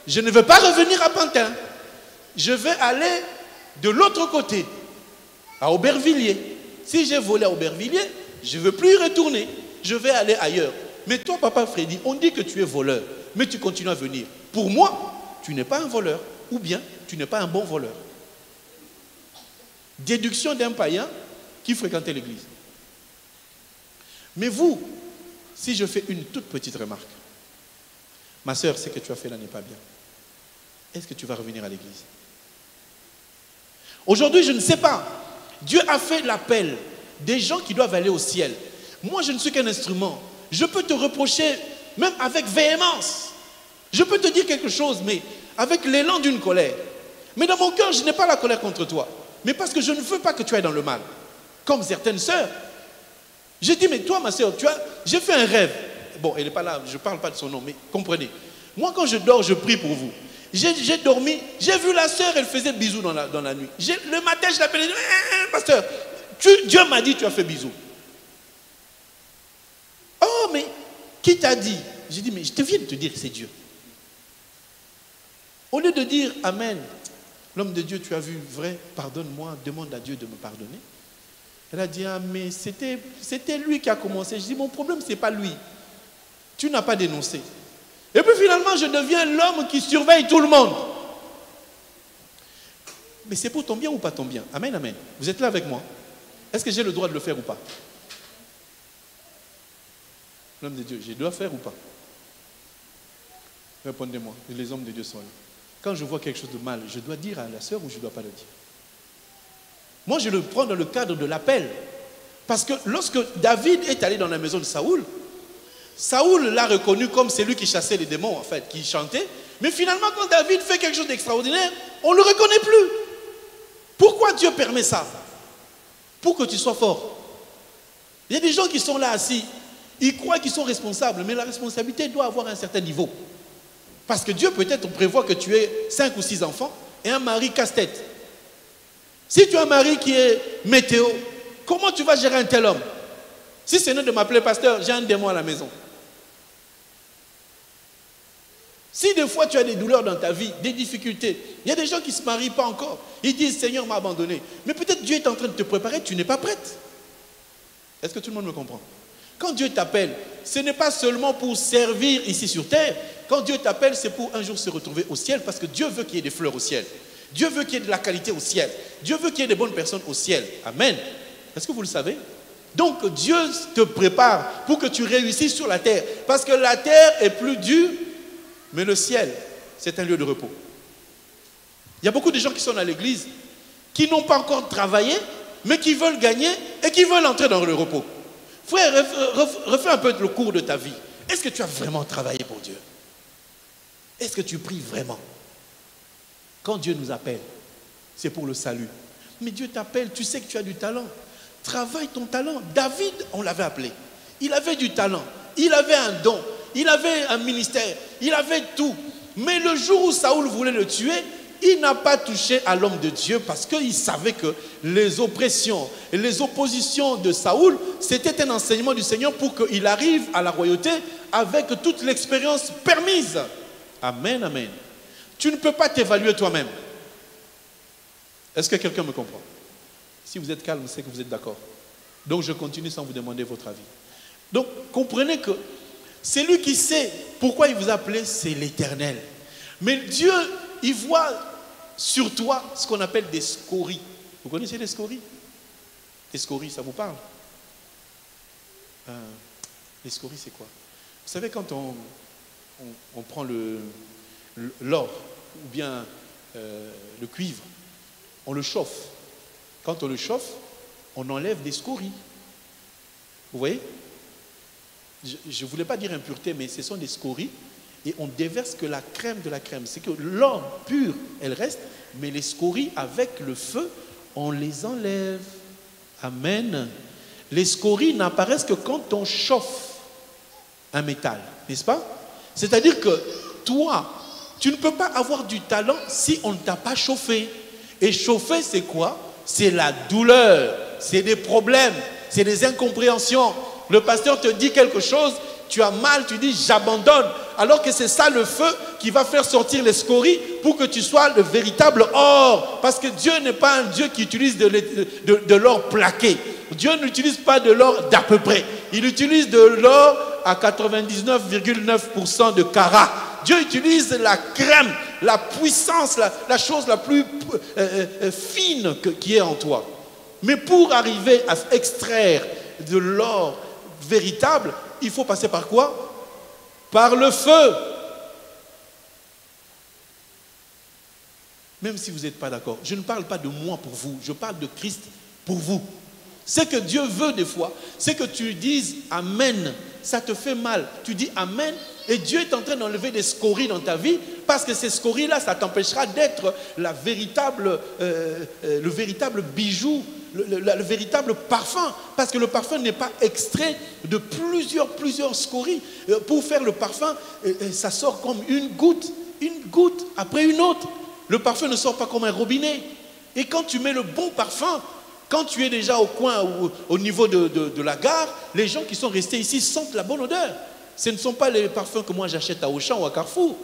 je ne veux pas revenir à Pantin. Je vais aller de l'autre côté, à Aubervilliers. Si j'ai volé à Aubervilliers, je ne veux plus y retourner. Je vais aller ailleurs. Mais toi, Papa Freddy, on dit que tu es voleur, mais tu continues à venir. Pour moi, tu n'es pas un voleur, ou bien tu n'es pas un bon voleur. Déduction d'un païen qui fréquentait l'église. Mais vous, si je fais une toute petite remarque, ma soeur, ce que tu as fait là n'est pas bien. Est-ce que tu vas revenir à l'église? Aujourd'hui, je ne sais pas. Dieu a fait l'appel des gens qui doivent aller au ciel. Moi, je ne suis qu'un instrument. Je peux te reprocher, même avec véhémence. Je peux te dire quelque chose, mais avec l'élan d'une colère. Mais dans mon cœur, je n'ai pas la colère contre toi. Mais parce que je ne veux pas que tu ailles dans le mal. Comme certaines sœurs. J'ai dit, mais toi, ma sœur, j'ai fait un rêve. Bon, elle n'est pas là, je ne parle pas de son nom, mais comprenez. Moi, quand je dors, je prie pour vous. J'ai dormi, j'ai vu la sœur, elle faisait bisous dans la nuit. Le matin, je l'appelais, pasteur, Dieu m'a dit, tu as fait bisous. Oh, mais qui t'a dit? J'ai dit, mais je te viens de te dire que c'est Dieu. Au lieu de dire, Amen, l'homme de Dieu, tu as vu vrai, pardonne-moi, demande à Dieu de me pardonner. Elle a dit, ah, mais c'était lui qui a commencé. Je dis, mon problème, ce n'est pas lui. Tu n'as pas dénoncé. Et puis finalement, je deviens l'homme qui surveille tout le monde. Mais c'est pour ton bien ou pas ton bien? Amen, amen. Vous êtes là avec moi? Est-ce que j'ai le droit de le faire ou pas? L'homme de Dieu, je dois faire ou pas? Répondez-moi, les hommes de Dieu sont là. Quand je vois quelque chose de mal, je dois dire à la sœur ou je ne dois pas le dire? Moi, je le prends dans le cadre de l'appel. Parce que lorsque David est allé dans la maison de Saoul, Saoul l'a reconnu comme celui qui chassait les démons, en fait, qui chantait. Mais finalement, quand David fait quelque chose d'extraordinaire, on ne le reconnaît plus. Pourquoi Dieu permet ça? Pour que tu sois fort. Il y a des gens qui sont là assis, ils croient qu'ils sont responsables, mais la responsabilité doit avoir un certain niveau. Parce que Dieu peut-être prévoit que tu aies 5 ou 6 enfants et un mari casse-tête. Si tu as un mari qui est météo, comment tu vas gérer un tel homme? Si c'est non de m'appeler pasteur, j'ai un démon à la maison. Si des fois tu as des douleurs dans ta vie, des difficultés, il y a des gens qui ne se marient pas encore. Ils disent, Seigneur m'a abandonné. Mais peut-être Dieu est en train de te préparer, tu n'es pas prête. Est-ce que tout le monde me comprend? Quand Dieu t'appelle, ce n'est pas seulement pour servir ici sur terre. Quand Dieu t'appelle, c'est pour un jour se retrouver au ciel, parce que Dieu veut qu'il y ait des fleurs au ciel. Dieu veut qu'il y ait de la qualité au ciel. Dieu veut qu'il y ait des bonnes personnes au ciel. Amen. Est-ce que vous le savez? Donc Dieu te prépare pour que tu réussisses sur la terre. Parce que la terre est plus dure, mais le ciel, c'est un lieu de repos. Il y a beaucoup de gens qui sont dans l'église, qui n'ont pas encore travaillé, mais qui veulent gagner et qui veulent entrer dans le repos. Frère, refais un peu le cours de ta vie. Est-ce que tu as vraiment travaillé pour Dieu? Est-ce que tu pries vraiment? Quand Dieu nous appelle, c'est pour le salut. Mais Dieu t'appelle, tu sais que tu as du talent. Travaille ton talent. David, on l'avait appelé. Il avait du talent. Il avait un don. Il avait un ministère. Il avait tout. Mais le jour où Saoul voulait le tuer, il n'a pas touché à l'homme de Dieu parce qu'il savait que les oppressions et les oppositions de Saoul, c'était un enseignement du Seigneur pour qu'il arrive à la royauté avec toute l'expérience permise. Amen, amen. Tu ne peux pas t'évaluer toi-même. Est-ce que quelqu'un me comprend? Si vous êtes calme, c'est que vous êtes d'accord. Donc je continue sans vous demander votre avis. Donc comprenez que c'est lui qui sait pourquoi il vous a appelé, c'est l'Éternel. Mais Dieu, il voit sur toi ce qu'on appelle des scories. Vous connaissez les scories? Les scories, ça vous parle? Les scories, c'est quoi? Vous savez, quand on prend l'or ou bien le cuivre, on le chauffe. Quand on le chauffe, on enlève des scories. Vous voyez? Je ne voulais pas dire impureté, mais ce sont des scories. Et on déverse que la crème de la crème. C'est que l'or pur, elle reste, mais les scories, avec le feu, on les enlève. Amen. Les scories n'apparaissent que quand on chauffe un métal, n'est-ce pas? C'est-à-dire que toi, tu ne peux pas avoir du talent si on ne t'a pas chauffé. Et chauffer, c'est quoi? C'est la douleur, c'est des problèmes, c'est des incompréhensions. Le pasteur te dit quelque chose, tu as mal, tu dis j'abandonne. Alors que c'est ça le feu qui va faire sortir les scories pour que tu sois le véritable or. Parce que Dieu n'est pas un Dieu qui utilise de l'or plaqué. Dieu n'utilise pas de l'or d'à peu près. Il utilise de l'or à 99,9% de carat. Dieu utilise la crème, la puissance, la chose la plus fine qui est en toi. Mais pour arriver à extraire de l'or véritable, il faut passer par quoi? Par le feu. Même si vous n'êtes pas d'accord, je ne parle pas de moi pour vous, je parle de Christ pour vous. Ce que Dieu veut des fois, c'est que tu dises Amen. Ça te fait mal. Tu dis Amen et Dieu est en train d'enlever des scories dans ta vie parce que ces scories-là, ça t'empêchera d'être le véritable bijou, le véritable parfum. Parce que le parfum n'est pas extrait de plusieurs scories. Pour faire le parfum, ça sort comme une goutte après une autre. Le parfum ne sort pas comme un robinet. Et quand tu mets le bon parfum, quand tu es déjà au coin ou au niveau de la gare, les gens qui sont restés ici sentent la bonne odeur. Ce ne sont pas les parfums que moi j'achète à Auchan ou à Carrefour.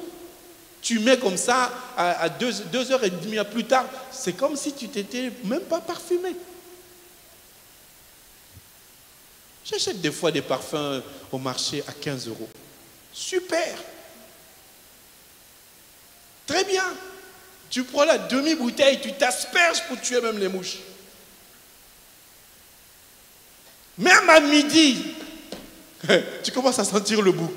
Tu mets comme ça, à 2h30 plus tard, c'est comme si tu t'étais même pas parfumé. J'achète des fois des parfums au marché à 15 €. Super. Très bien. Tu prends la demi-bouteille, tu t'asperges pour tuer même les mouches. Même à midi, tu commences à sentir le bouc.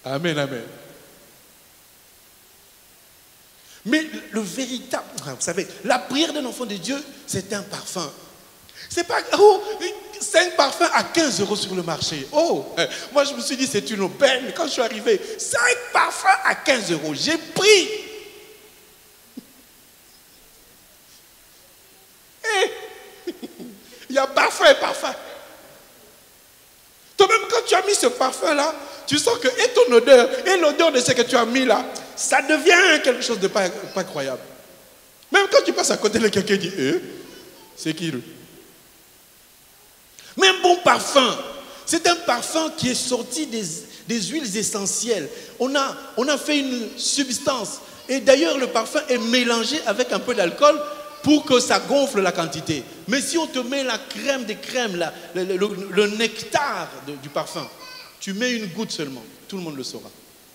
Amen, amen. Mais le véritable, vous savez, la prière d'un enfant de Dieu, c'est un parfum. C'est pas, 5 parfums à 15 € sur le marché. Moi je me suis dit c'est une aubaine. Quand je suis arrivé, 5 parfums à 15 €. J'ai pris. Il y a parfum et parfum. Toi-même, quand tu as mis ce parfum-là, tu sens que et ton odeur, et l'odeur de ce que tu as mis là, ça devient quelque chose de pas croyable. Même quand tu passes à côté de quelqu'un qui dit, c'est qui lui? Mais un bon parfum, c'est un parfum qui est sorti des huiles essentielles. On a fait une substance. Et d'ailleurs, le parfum est mélangé avec un peu d'alcool pour que ça gonfle la quantité. Mais si on te met la crème des crèmes, le nectar du parfum, tu mets une goutte seulement, tout le monde le saura.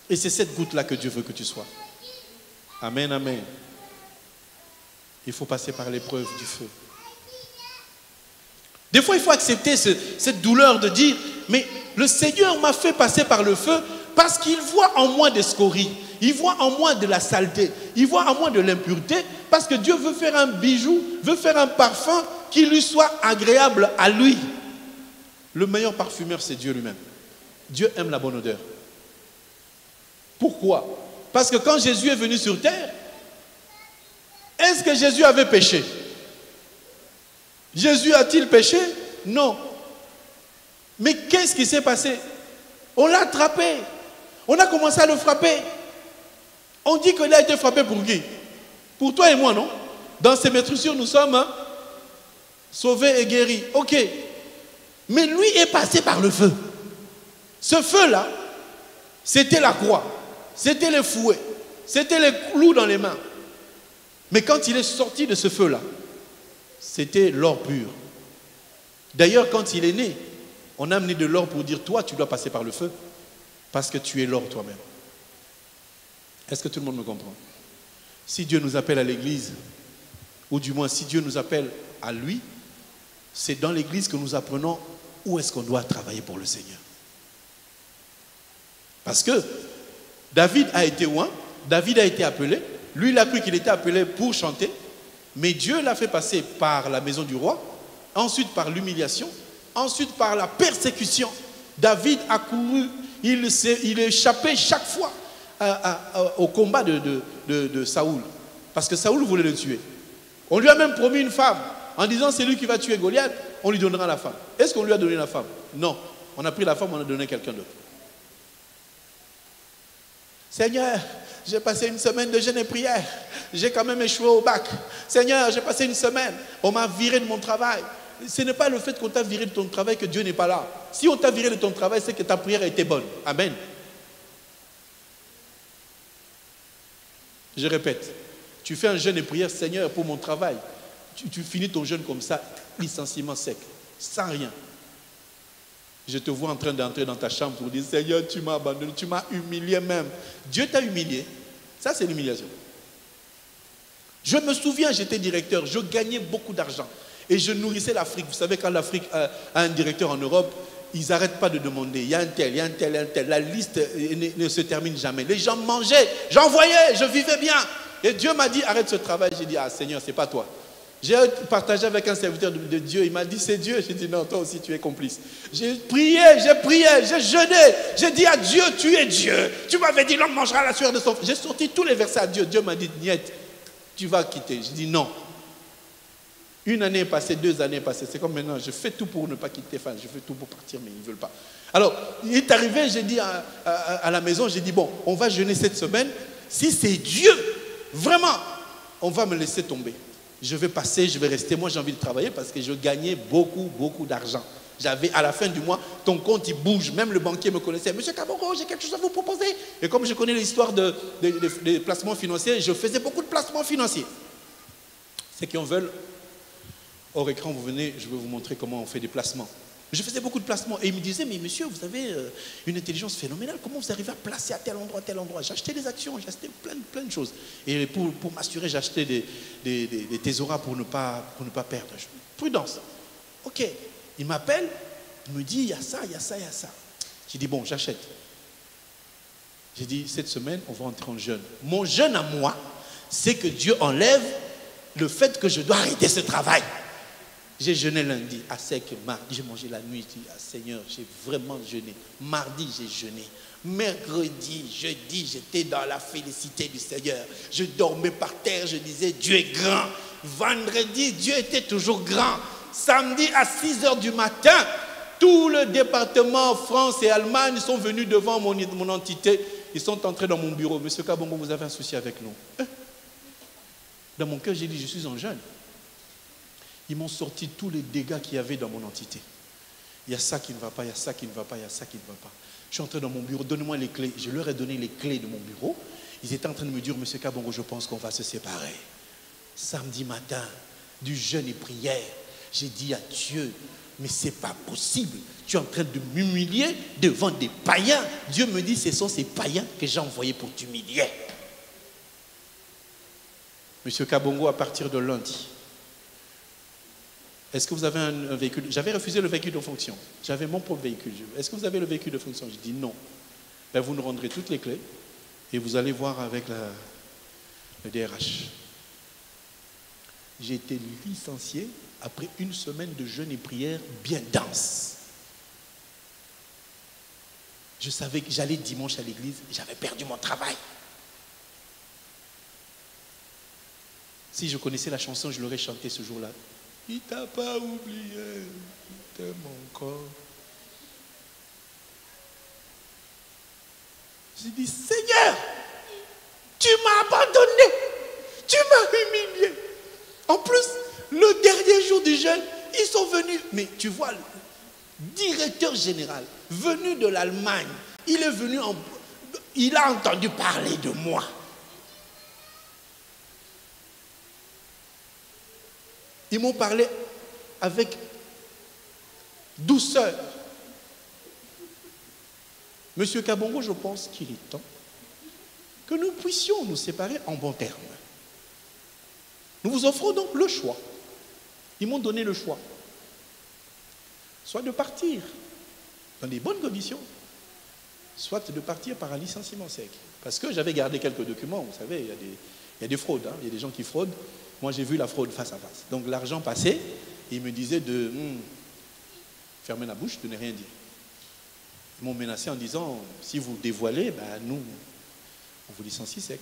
Et c'est cette goutte-là que Dieu veut que tu sois. Amen, amen. Il faut passer par l'épreuve du feu. Des fois, il faut accepter cette douleur de dire, mais le Seigneur m'a fait passer par le feu parce qu'il voit en moi des scories. Il voit en moi de la saleté. Il voit en moi de l'impureté parce que Dieu veut faire un bijou, veut faire un parfum qui lui soit agréable à lui. Le meilleur parfumeur, c'est Dieu lui-même. Dieu aime la bonne odeur. Pourquoi? Parce que quand Jésus est venu sur terre, est-ce que Jésus avait péché? Jésus a-t-il péché? Non. Mais qu'est-ce qui s'est passé? On l'a attrapé. On a commencé à le frapper. On dit qu'il a été frappé pour qui? Pour toi et moi, non? Dans ces maîtrisures, nous sommes sauvés et guéris. Ok. Mais lui est passé par le feu. Ce feu-là, c'était la croix. C'était les fouets. C'était les clous dans les mains. Mais quand il est sorti de ce feu-là, c'était l'or pur. D'ailleurs, quand il est né, on a amené de l'or pour dire, toi, tu dois passer par le feu. Parce que tu es l'or toi-même. Est-ce que tout le monde me comprend? Si Dieu nous appelle à l'église, ou du moins si Dieu nous appelle à lui, c'est dans l'église que nous apprenons où est-ce qu'on doit travailler pour le Seigneur. Parce que David a été oint, David a été appelé, lui il a cru qu'il était appelé pour chanter, mais Dieu l'a fait passer par la maison du roi, ensuite par l'humiliation, ensuite par la persécution. David a couru, il échappait chaque fois au combat de Saoul, parce que Saoul voulait le tuer. On lui a même promis une femme, en disant c'est lui qui va tuer Goliath, on lui donnera la femme. Est-ce qu'on lui a donné la femme? Non, on a pris la femme, on a donné à quelqu'un d'autre. Seigneur, j'ai passé une semaine de jeûne et prière. J'ai quand même échoué au bac. Seigneur, j'ai passé une semaine. On m'a viré de mon travail. Ce n'est pas le fait qu'on t'a viré de ton travail que Dieu n'est pas là. Si on t'a viré de ton travail, c'est que ta prière a été bonne. Amen. Je répète. Tu fais un jeûne et prière, Seigneur, pour mon travail. Tu finis ton jeûne comme ça, licenciement sec, sans rien. Je te vois en train d'entrer dans ta chambre pour dire, Seigneur, tu m'as abandonné, tu m'as humilié même. Dieu t'a humilié. Ça, c'est l'humiliation. Je me souviens, j'étais directeur, je gagnais beaucoup d'argent. Et je nourrissais l'Afrique. Vous savez, quand l'Afrique a un directeur en Europe, ils n'arrêtent pas de demander. Il y a un tel, il y a un tel, il y a un tel. La liste ne se termine jamais. Les gens mangeaient, j'en voyais, je vivais bien. Et Dieu m'a dit, arrête ce travail. J'ai dit, ah Seigneur, ce n'est pas toi. J'ai partagé avec un serviteur de Dieu, il m'a dit c'est Dieu. J'ai dit non, toi aussi tu es complice. J'ai prié, j'ai jeûné. J'ai dit à Dieu, tu es Dieu. Tu m'avais dit l'homme mangera la sueur de son frère. J'ai sorti tous les versets à Dieu. Dieu m'a dit, niet, tu vas quitter. J'ai dit non. Une année est passée, 2 années est passée. C'est comme maintenant, je fais tout pour ne pas quitter. Enfin, je fais tout pour partir, mais ils ne veulent pas. Alors, il est arrivé, j'ai dit à la maison, j'ai dit bon, on va jeûner cette semaine. Si c'est Dieu, vraiment, on va me laisser tomber. Je vais passer, je vais rester. Moi, j'ai envie de travailler parce que je gagnais beaucoup d'argent. J'avais, à la fin du mois, ton compte, il bouge. Même le banquier me connaissait. Monsieur Kabongo, j'ai quelque chose à vous proposer. Et comme je connais l'histoire des placements financiers, je faisais beaucoup de placements financiers. Ceux qui en veulent, hors écran, vous venez, je vais vous montrer comment on fait des placements. Je faisais beaucoup de placements. Et il me disait, mais monsieur, vous avez une intelligence phénoménale. Comment vous arrivez à placer à tel endroit, tel endroit? J'achetais des actions, j'achetais plein de choses. Et pour m'assurer, j'achetais des thésauras pour ne pas perdre. Prudence. Ok. Il m'appelle, il me dit, il y a ça, il y a ça, il y a ça. J'ai dit, bon, j'achète. J'ai dit, cette semaine, on va entrer en jeûne. Mon jeûne à moi, c'est que Dieu enlève le fait que je dois arrêter ce travail. J'ai jeûné lundi, à sec, mardi, j'ai mangé la nuit, j'ai dit, ah, Seigneur, j'ai vraiment jeûné. Mardi, j'ai jeûné. Mercredi, jeudi, j'étais dans la félicité du Seigneur. Je dormais par terre, je disais, Dieu est grand. Vendredi, Dieu était toujours grand. Samedi, à 6 h du matin, tout le département France et Allemagne sont venus devant mon entité. Ils sont entrés dans mon bureau. Monsieur Kabongo, vous avez un souci avec nous? Dans mon cœur, j'ai dit, je suis en jeûne. Ils m'ont sorti tous les dégâts qu'il y avait dans mon entité. Il y a ça qui ne va pas, il y a ça qui ne va pas, il y a ça qui ne va pas. Je suis entré dans mon bureau, donnez-moi les clés. Je leur ai donné les clés de mon bureau. Ils étaient en train de me dire, Monsieur Kabongo, je pense qu'on va se séparer. Samedi matin, du jeûne et prière, j'ai dit à Dieu, mais ce n'est pas possible. Tu es en train de m'humilier devant des païens. Dieu me dit, ce sont ces païens que j'ai envoyés pour t'humilier. Monsieur Kabongo, à partir de lundi, est-ce que vous avez un véhicule? J'avais refusé le véhicule de fonction. J'avais mon propre véhicule. Est-ce que vous avez le véhicule de fonction? Je dis non. Ben, vous nous rendrez toutes les clés et vous allez voir avec le DRH. J'ai été licencié après une semaine de jeûne et prière bien dense. Je savais que j'allais dimanche à l'église et j'avais perdu mon travail. Si je connaissais la chanson, je l'aurais chantée ce jour-là. Il t'a pas oublié, il t'aime encore. J'ai dit, Seigneur, tu m'as abandonné, tu m'as humilié. En plus, le dernier jour du jeûne, ils sont venus. Mais tu vois, le directeur général, venu de l'Allemagne, il est venu, il a entendu parler de moi. Ils m'ont parlé avec douceur. Monsieur Kabongo, je pense qu'il est temps que nous puissions nous séparer en bons termes. Nous vous offrons donc le choix. Ils m'ont donné le choix. Soit de partir dans des bonnes conditions, soit de partir par un licenciement sec. Parce que j'avais gardé quelques documents, vous savez, il y a des fraudes, hein, il y a des gens qui fraudent. Moi, j'ai vu la fraude face à face. Donc l'argent passait, et ils me disaient de fermer la bouche, de ne rien dire. Ils m'ont menacé en disant, si vous dévoilez, ben, nous, on vous licencie sec.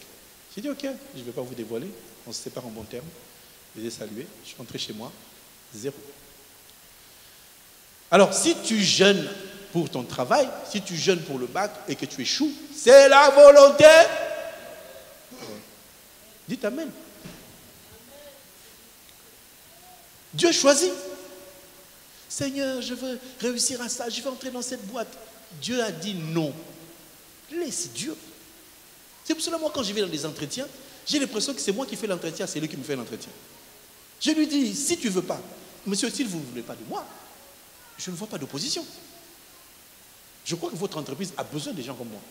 J'ai dit, ok, je ne vais pas vous dévoiler, on se sépare en bon terme. Je les ai salués, je suis rentré chez moi, 0. Alors, si tu jeûnes pour ton travail, si tu jeûnes pour le bac et que tu échoues, c'est la volonté. Dites Amen. Dieu choisit. Seigneur, je veux réussir à ça, je veux entrer dans cette boîte. Dieu a dit non. Laisse Dieu. C'est pour cela, moi, quand je vais dans des entretiens, j'ai l'impression que c'est moi qui fais l'entretien, c'est lui qui me fait l'entretien. Je lui dis, si tu ne veux pas, monsieur, si vous ne voulez pas de moi, je ne vois pas d'opposition. Je crois que votre entreprise a besoin des gens comme moi.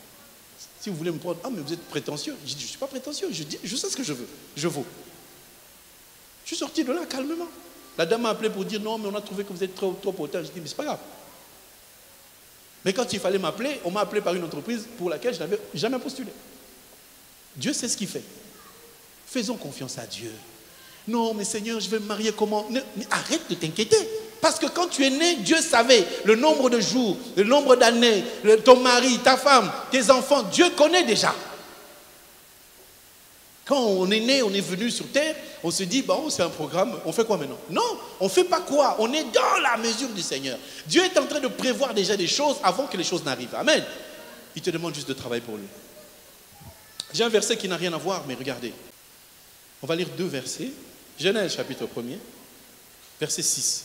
Si vous voulez me prendre, ah, mais vous êtes prétentieux. Je dis, je ne suis pas prétentieux, je sais ce que je veux, je vaux. Je suis sorti de là calmement. La dame m'a appelé pour dire, non, mais on a trouvé que vous êtes trop hautain. Je dis, mais c'est pas grave. Mais quand il fallait m'appeler, on m'a appelé par une entreprise pour laquelle je n'avais jamais postulé. Dieu sait ce qu'il fait. Faisons confiance à Dieu. Non, mais Seigneur, je vais me marier comment? Mais arrête de t'inquiéter. Parce que quand tu es né, Dieu savait le nombre de jours, le nombre d'années, ton mari, ta femme, tes enfants, Dieu connaît déjà. Quand on est né, on est venu sur terre, on se dit, bon, c'est un programme, on fait quoi maintenant? Non, on ne fait pas quoi? On est dans la mesure du Seigneur. Dieu est en train de prévoir déjà des choses avant que les choses n'arrivent. Amen. Il te demande juste de travailler pour lui. J'ai un verset qui n'a rien à voir, mais regardez. On va lire 2 versets. Genèse chapitre 1er, verset 6.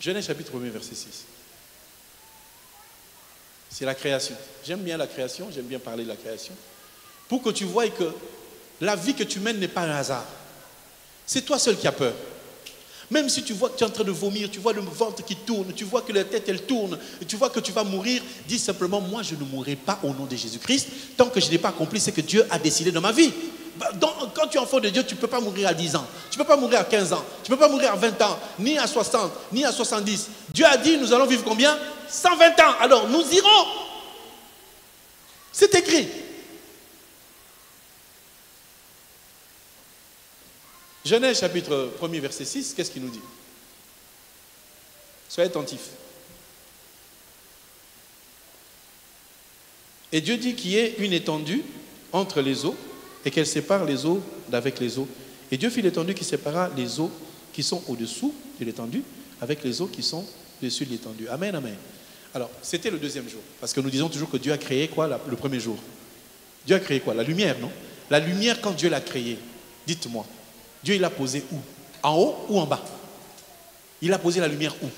Genèse chapitre 1er, verset 6. C'est la création. J'aime bien la création, j'aime bien parler de la création. Pour que tu vois que la vie que tu mènes n'est pas un hasard. C'est toi seul qui as peur. Même si tu vois que tu es en train de vomir, tu vois le ventre qui tourne, tu vois que la tête elle tourne, tu vois que tu vas mourir, dis simplement, moi je ne mourrai pas au nom de Jésus-Christ tant que je n'ai pas accompli ce que Dieu a décidé dans ma vie. Quand tu es enfant de Dieu, tu ne peux pas mourir à 10 ans, tu ne peux pas mourir à 15 ans, tu ne peux pas mourir à 20 ans, ni à 60, ni à 70. Dieu a dit, nous allons vivre combien? 120 ans. Alors nous irons. C'est écrit. Genèse chapitre 1er verset 6, qu'est-ce qu'il nous dit? Soyez attentifs. Et Dieu dit qu'il y ait une étendue entre les eaux et qu'elle sépare les eaux d'avec les eaux. Et Dieu fit l'étendue qui sépara les eaux qui sont au-dessous de l'étendue avec les eaux qui sont au-dessus de l'étendue. Amen, amen. Alors, c'était le deuxième jour. Parce que nous disons toujours que Dieu a créé quoi le premier jour? Dieu a créé quoi? La lumière, non? La lumière, quand Dieu l'a créée, dites-moi, Dieu, il l'a posé où? En haut ou en bas? Il a posé la lumière où?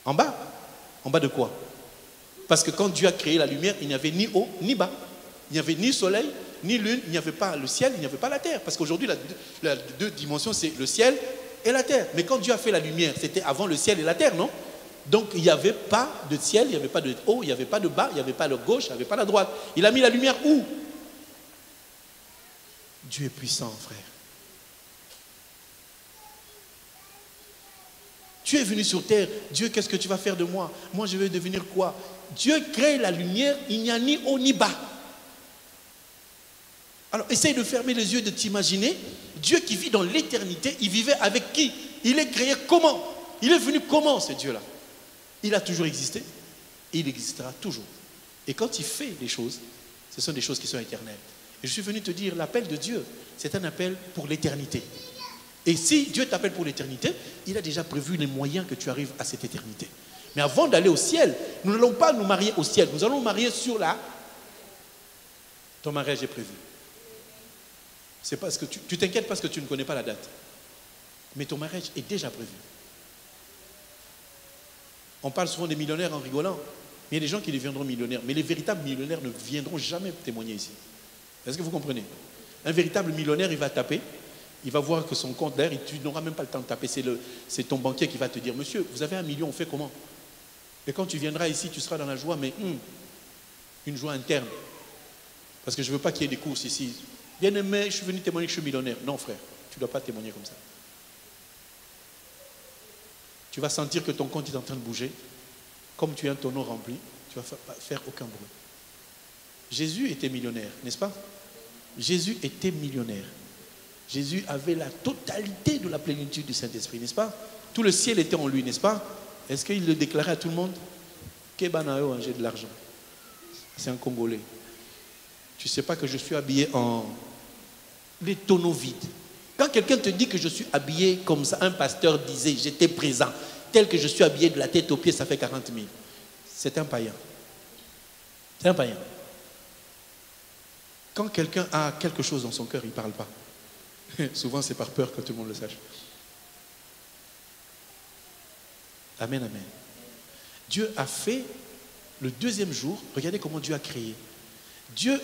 En bas? En bas de quoi? Parce que quand Dieu a créé la lumière, il n'y avait ni haut ni bas. Il n'y avait ni soleil, ni lune, il n'y avait pas le ciel, il n'y avait pas la terre. Parce qu'aujourd'hui, la 2 dimensions, c'est le ciel et la terre. Mais quand Dieu a fait la lumière, c'était avant le ciel et la terre, non? Donc il n'y avait pas de ciel, il n'y avait pas de haut, il n'y avait pas de bas, il n'y avait pas de gauche, il n'y avait pas de droite. Il a mis la lumière où? Dieu est puissant, frère. Tu es venu sur terre, Dieu, qu'est-ce que tu vas faire de moi? Moi, je vais devenir quoi? Dieu crée la lumière, il n'y a ni haut ni bas. Alors, essaye de fermer les yeux, de t'imaginer. Dieu qui vit dans l'éternité, il vivait avec qui? Il est créé comment? Il est venu comment, ce Dieu-là? Il a toujours existé et il existera toujours. Et quand il fait des choses, ce sont des choses qui sont éternelles. Et je suis venu te dire, l'appel de Dieu, c'est un appel pour l'éternité. Et si Dieu t'appelle pour l'éternité, il a déjà prévu les moyens que tu arrives à cette éternité. Mais avant d'aller au ciel, nous n'allons pas nous marier au ciel. Nous allons nous marier sur la... Ton mariage est prévu. C'est parce que tu t'inquiètes parce que tu ne connais pas la date. Mais ton mariage est déjà prévu. On parle souvent des millionnaires en rigolant. Mais il y a des gens qui deviendront millionnaires. Mais les véritables millionnaires ne viendront jamais témoigner ici. Est-ce que vous comprenez? Un véritable millionnaire, il va taper. Il va voir que son compte d'air, tu n'auras même pas le temps de taper. C'est ton banquier qui va te dire, monsieur, vous avez 1 million, on fait comment? Et quand tu viendras ici, tu seras dans la joie, mais une joie interne. Parce que je ne veux pas qu'il y ait des courses ici. Bien aimé, je suis venu témoigner que je suis millionnaire. Non, frère, tu ne dois pas témoigner comme ça. Tu vas sentir que ton compte est en train de bouger. Comme tu as un tonneau rempli, tu ne vas pas faire aucun bruit. Jésus était millionnaire, n'est-ce pas? Jésus était millionnaire. Jésus avait la totalité de la plénitude du Saint-Esprit, n'est-ce pas? Tout le ciel était en lui, n'est-ce pas? Est-ce qu'il le déclarait à tout le monde? Kebanao, j'ai de l'argent. C'est un Congolais. Tu ne sais pas que je suis habillé en les tonneaux vides. Quand quelqu'un te dit que je suis habillé comme ça, un pasteur disait, j'étais présent, tel que je suis habillé de la tête aux pieds, ça fait 40 000. C'est un païen. C'est un païen. Quand quelqu'un a quelque chose dans son cœur, il ne parle pas. Souvent, c'est par peur que tout le monde le sache. Amen, amen. Dieu a fait le 2e jour. Regardez comment Dieu a créé. Dieu,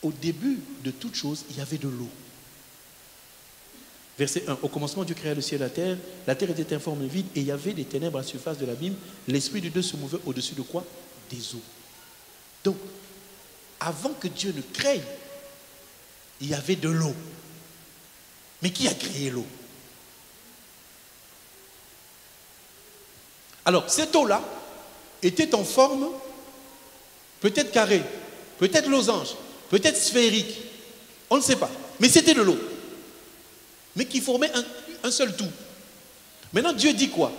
au début de toute chose, il y avait de l'eau. Verset 1. Au commencement, Dieu créa le ciel et la terre. La terre était informe et vide et il y avait des ténèbres à la surface de l'abîme. L'Esprit de Dieu se mouvait au-dessus de quoi? Des eaux. Donc, avant que Dieu ne crée, il y avait de l'eau. Mais qui a créé l'eau? Alors, cette eau-là était en forme peut-être carrée, peut-être losange, peut-être sphérique. On ne sait pas. Mais c'était de l'eau. Mais qui formait un seul tout. Maintenant, Dieu dit quoi?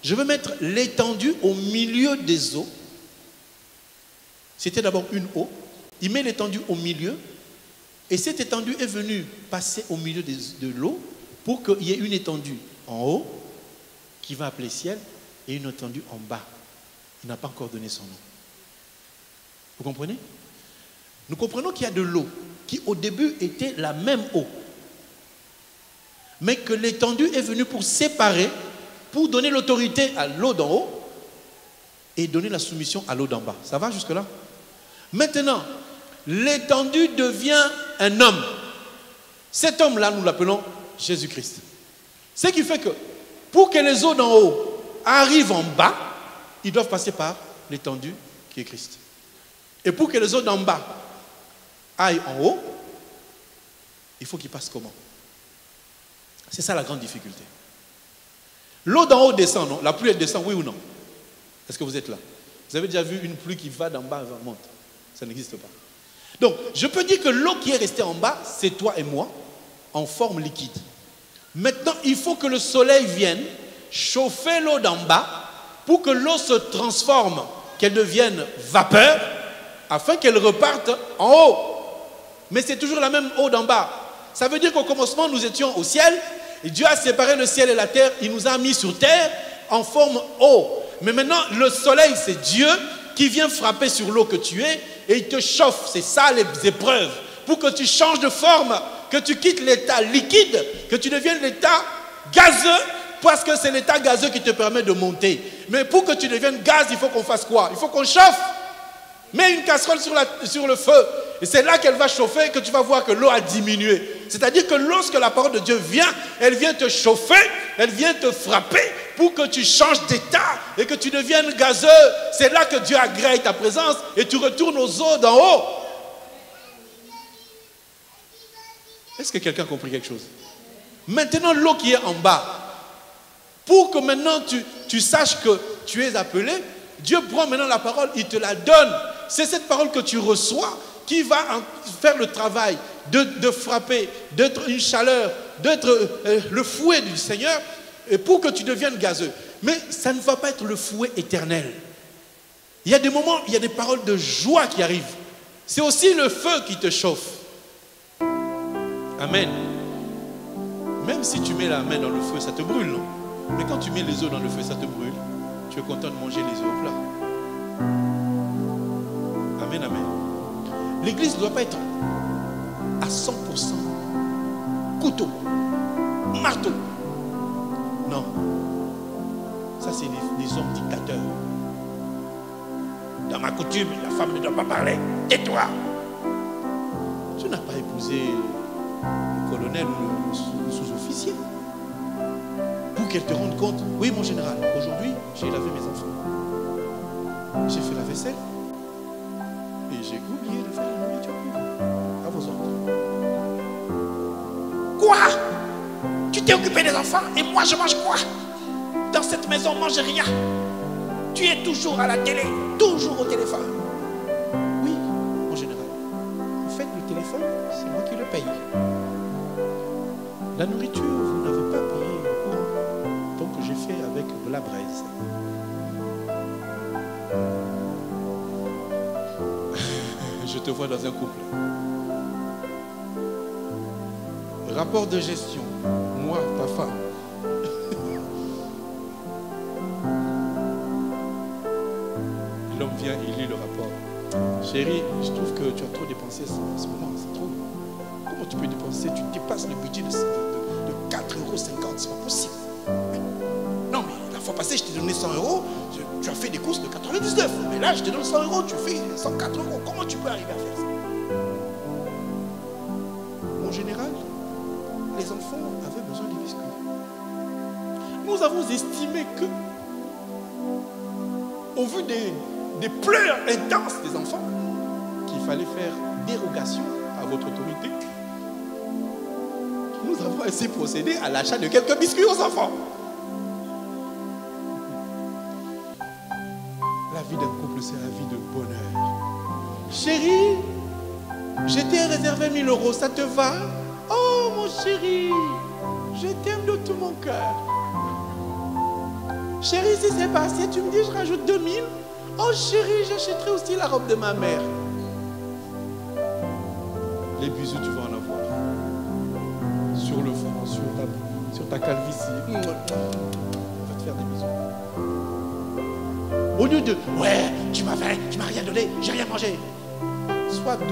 Je veux mettre l'étendue au milieu des eaux. C'était d'abord une eau. Il met l'étendue au milieu. Et cette étendue est venue passer au milieu de l'eau pour qu'il y ait une étendue en haut qui va appeler ciel et une étendue en bas. Il n'a pas encore donné son nom. Vous comprenez? Nous comprenons qu'il y a de l'eau qui au début était la même eau. Mais que l'étendue est venue pour séparer, pour donner l'autorité à l'eau d'en haut et donner la soumission à l'eau d'en bas. Ça va jusque-là? Maintenant, l'étendue devient un homme. Cet homme-là, nous l'appelons Jésus-Christ. Ce qui fait que pour que les eaux d'en haut arrivent en bas, ils doivent passer par l'étendue qui est Christ. Et pour que les eaux d'en bas aillent en haut, il faut qu'ils passent comment? C'est ça la grande difficulté. L'eau d'en haut descend, non? La pluie, elle descend, oui ou non? Est-ce que vous êtes là? Vous avez déjà vu une pluie qui va d'en bas et monte? Ça n'existe pas. Donc, je peux dire que l'eau qui est restée en bas, c'est toi et moi, en forme liquide. Maintenant, il faut que le soleil vienne chauffer l'eau d'en bas pour que l'eau se transforme, qu'elle devienne vapeur, afin qu'elle reparte en haut. Mais c'est toujours la même eau d'en bas. Ça veut dire qu'au commencement, nous étions au ciel, et Dieu a séparé le ciel et la terre, il nous a mis sur terre en forme eau. Mais maintenant, le soleil, c'est Dieu qui vient frapper sur l'eau que tu es, et il te chauffe. C'est ça les épreuves. Pour que tu changes de forme, que tu quittes l'état liquide, que tu deviennes l'état gazeux, parce que c'est l'état gazeux qui te permet de monter. Mais pour que tu deviennes gaz, il faut qu'on fasse quoi? Il faut qu'on chauffe. Mets une casserole sur le feu. Et c'est là qu'elle va chauffer que tu vas voir que l'eau a diminué. C'est-à-dire que lorsque la parole de Dieu vient, elle vient te chauffer, elle vient te frapper pour que tu changes d'état et que tu deviennes gazeux. C'est là que Dieu agrée ta présence et tu retournes aux eaux d'en haut. Est-ce que quelqu'un a compris quelque chose? Maintenant, l'eau qui est en bas, pour que maintenant tu saches que tu es appelé, Dieu prend maintenant la parole, il te la donne. C'est cette parole que tu reçois qui va faire le travail de frapper, d'être une chaleur, d'être le fouet du Seigneur pour que tu deviennes gazeux. Mais ça ne va pas être le fouet éternel. Il y a des moments, il y a des paroles de joie qui arrivent. C'est aussi le feu qui te chauffe. Amen. Même si tu mets la main dans le feu, ça te brûle, non? Mais quand tu mets les œufs dans le feu, ça te brûle. Tu es content de manger les œufs au plat. Amen, amen. L'église ne doit pas être à 100% couteau, marteau. Non. Ça, c'est les hommes dictateurs. Dans ma coutume, la femme ne doit pas parler. Tais-toi. Tu n'as pas épousé le colonel ou le sous-officier pour qu'elle te rende compte. Oui, mon général, aujourd'hui, j'ai lavé mes enfants. J'ai fait la vaisselle. Et j'ai oublié de faire la nourriture pour vous. À vos ordres. Quoi? Tu t'es occupé des enfants et moi je mange quoi? Dans cette maison, on ne mange rien. Tu es toujours à la télé, toujours au téléphone. Oui, mon général. En fait, le téléphone, c'est moi qui le paye. La nourriture, vous n'avez pas payé au courant. Donc j'ai fait avec de la braise. Je te vois dans un couple. Rapport de gestion. Moi, ta femme. L'homme vient, il lit le rapport. Chérie, je trouve que tu as trop dépensé en ce moment. C'est trop. Comment tu peux dépenser? Tu dépasses le budget de 4,50 €. C'est pas possible. Non, mais la fois passée, je t'ai donné 100 €. Tu as fait des courses de 99. Mais là, je te donne 100 €. Tu fais 104 €. Comment tu peux arriver à faire ça? Mon général, les enfants avaient besoin de biscuits. Nous avons estimé que, au vu des pleurs intenses des enfants, qu'il fallait faire dérogation à votre autorité. Nous avons ainsi procédé à l'achat de quelques biscuits aux enfants. La vie d'un couple, c'est la vie de bonheur. Chérie, je t'ai réservé 1 000 €, ça te va? Oh mon chéri, je t'aime de tout mon cœur. Chérie, si c'est pas assez, tu me dis je rajoute 2 000. Oh chérie, j'achèterai aussi la robe de ma mère. Les bisous, tu vas en avoir. Sur le front, sur ta calvitie. On va te faire des bisous. Au lieu de ouais, tu m'as rien donné, j'ai rien mangé. Sois doux.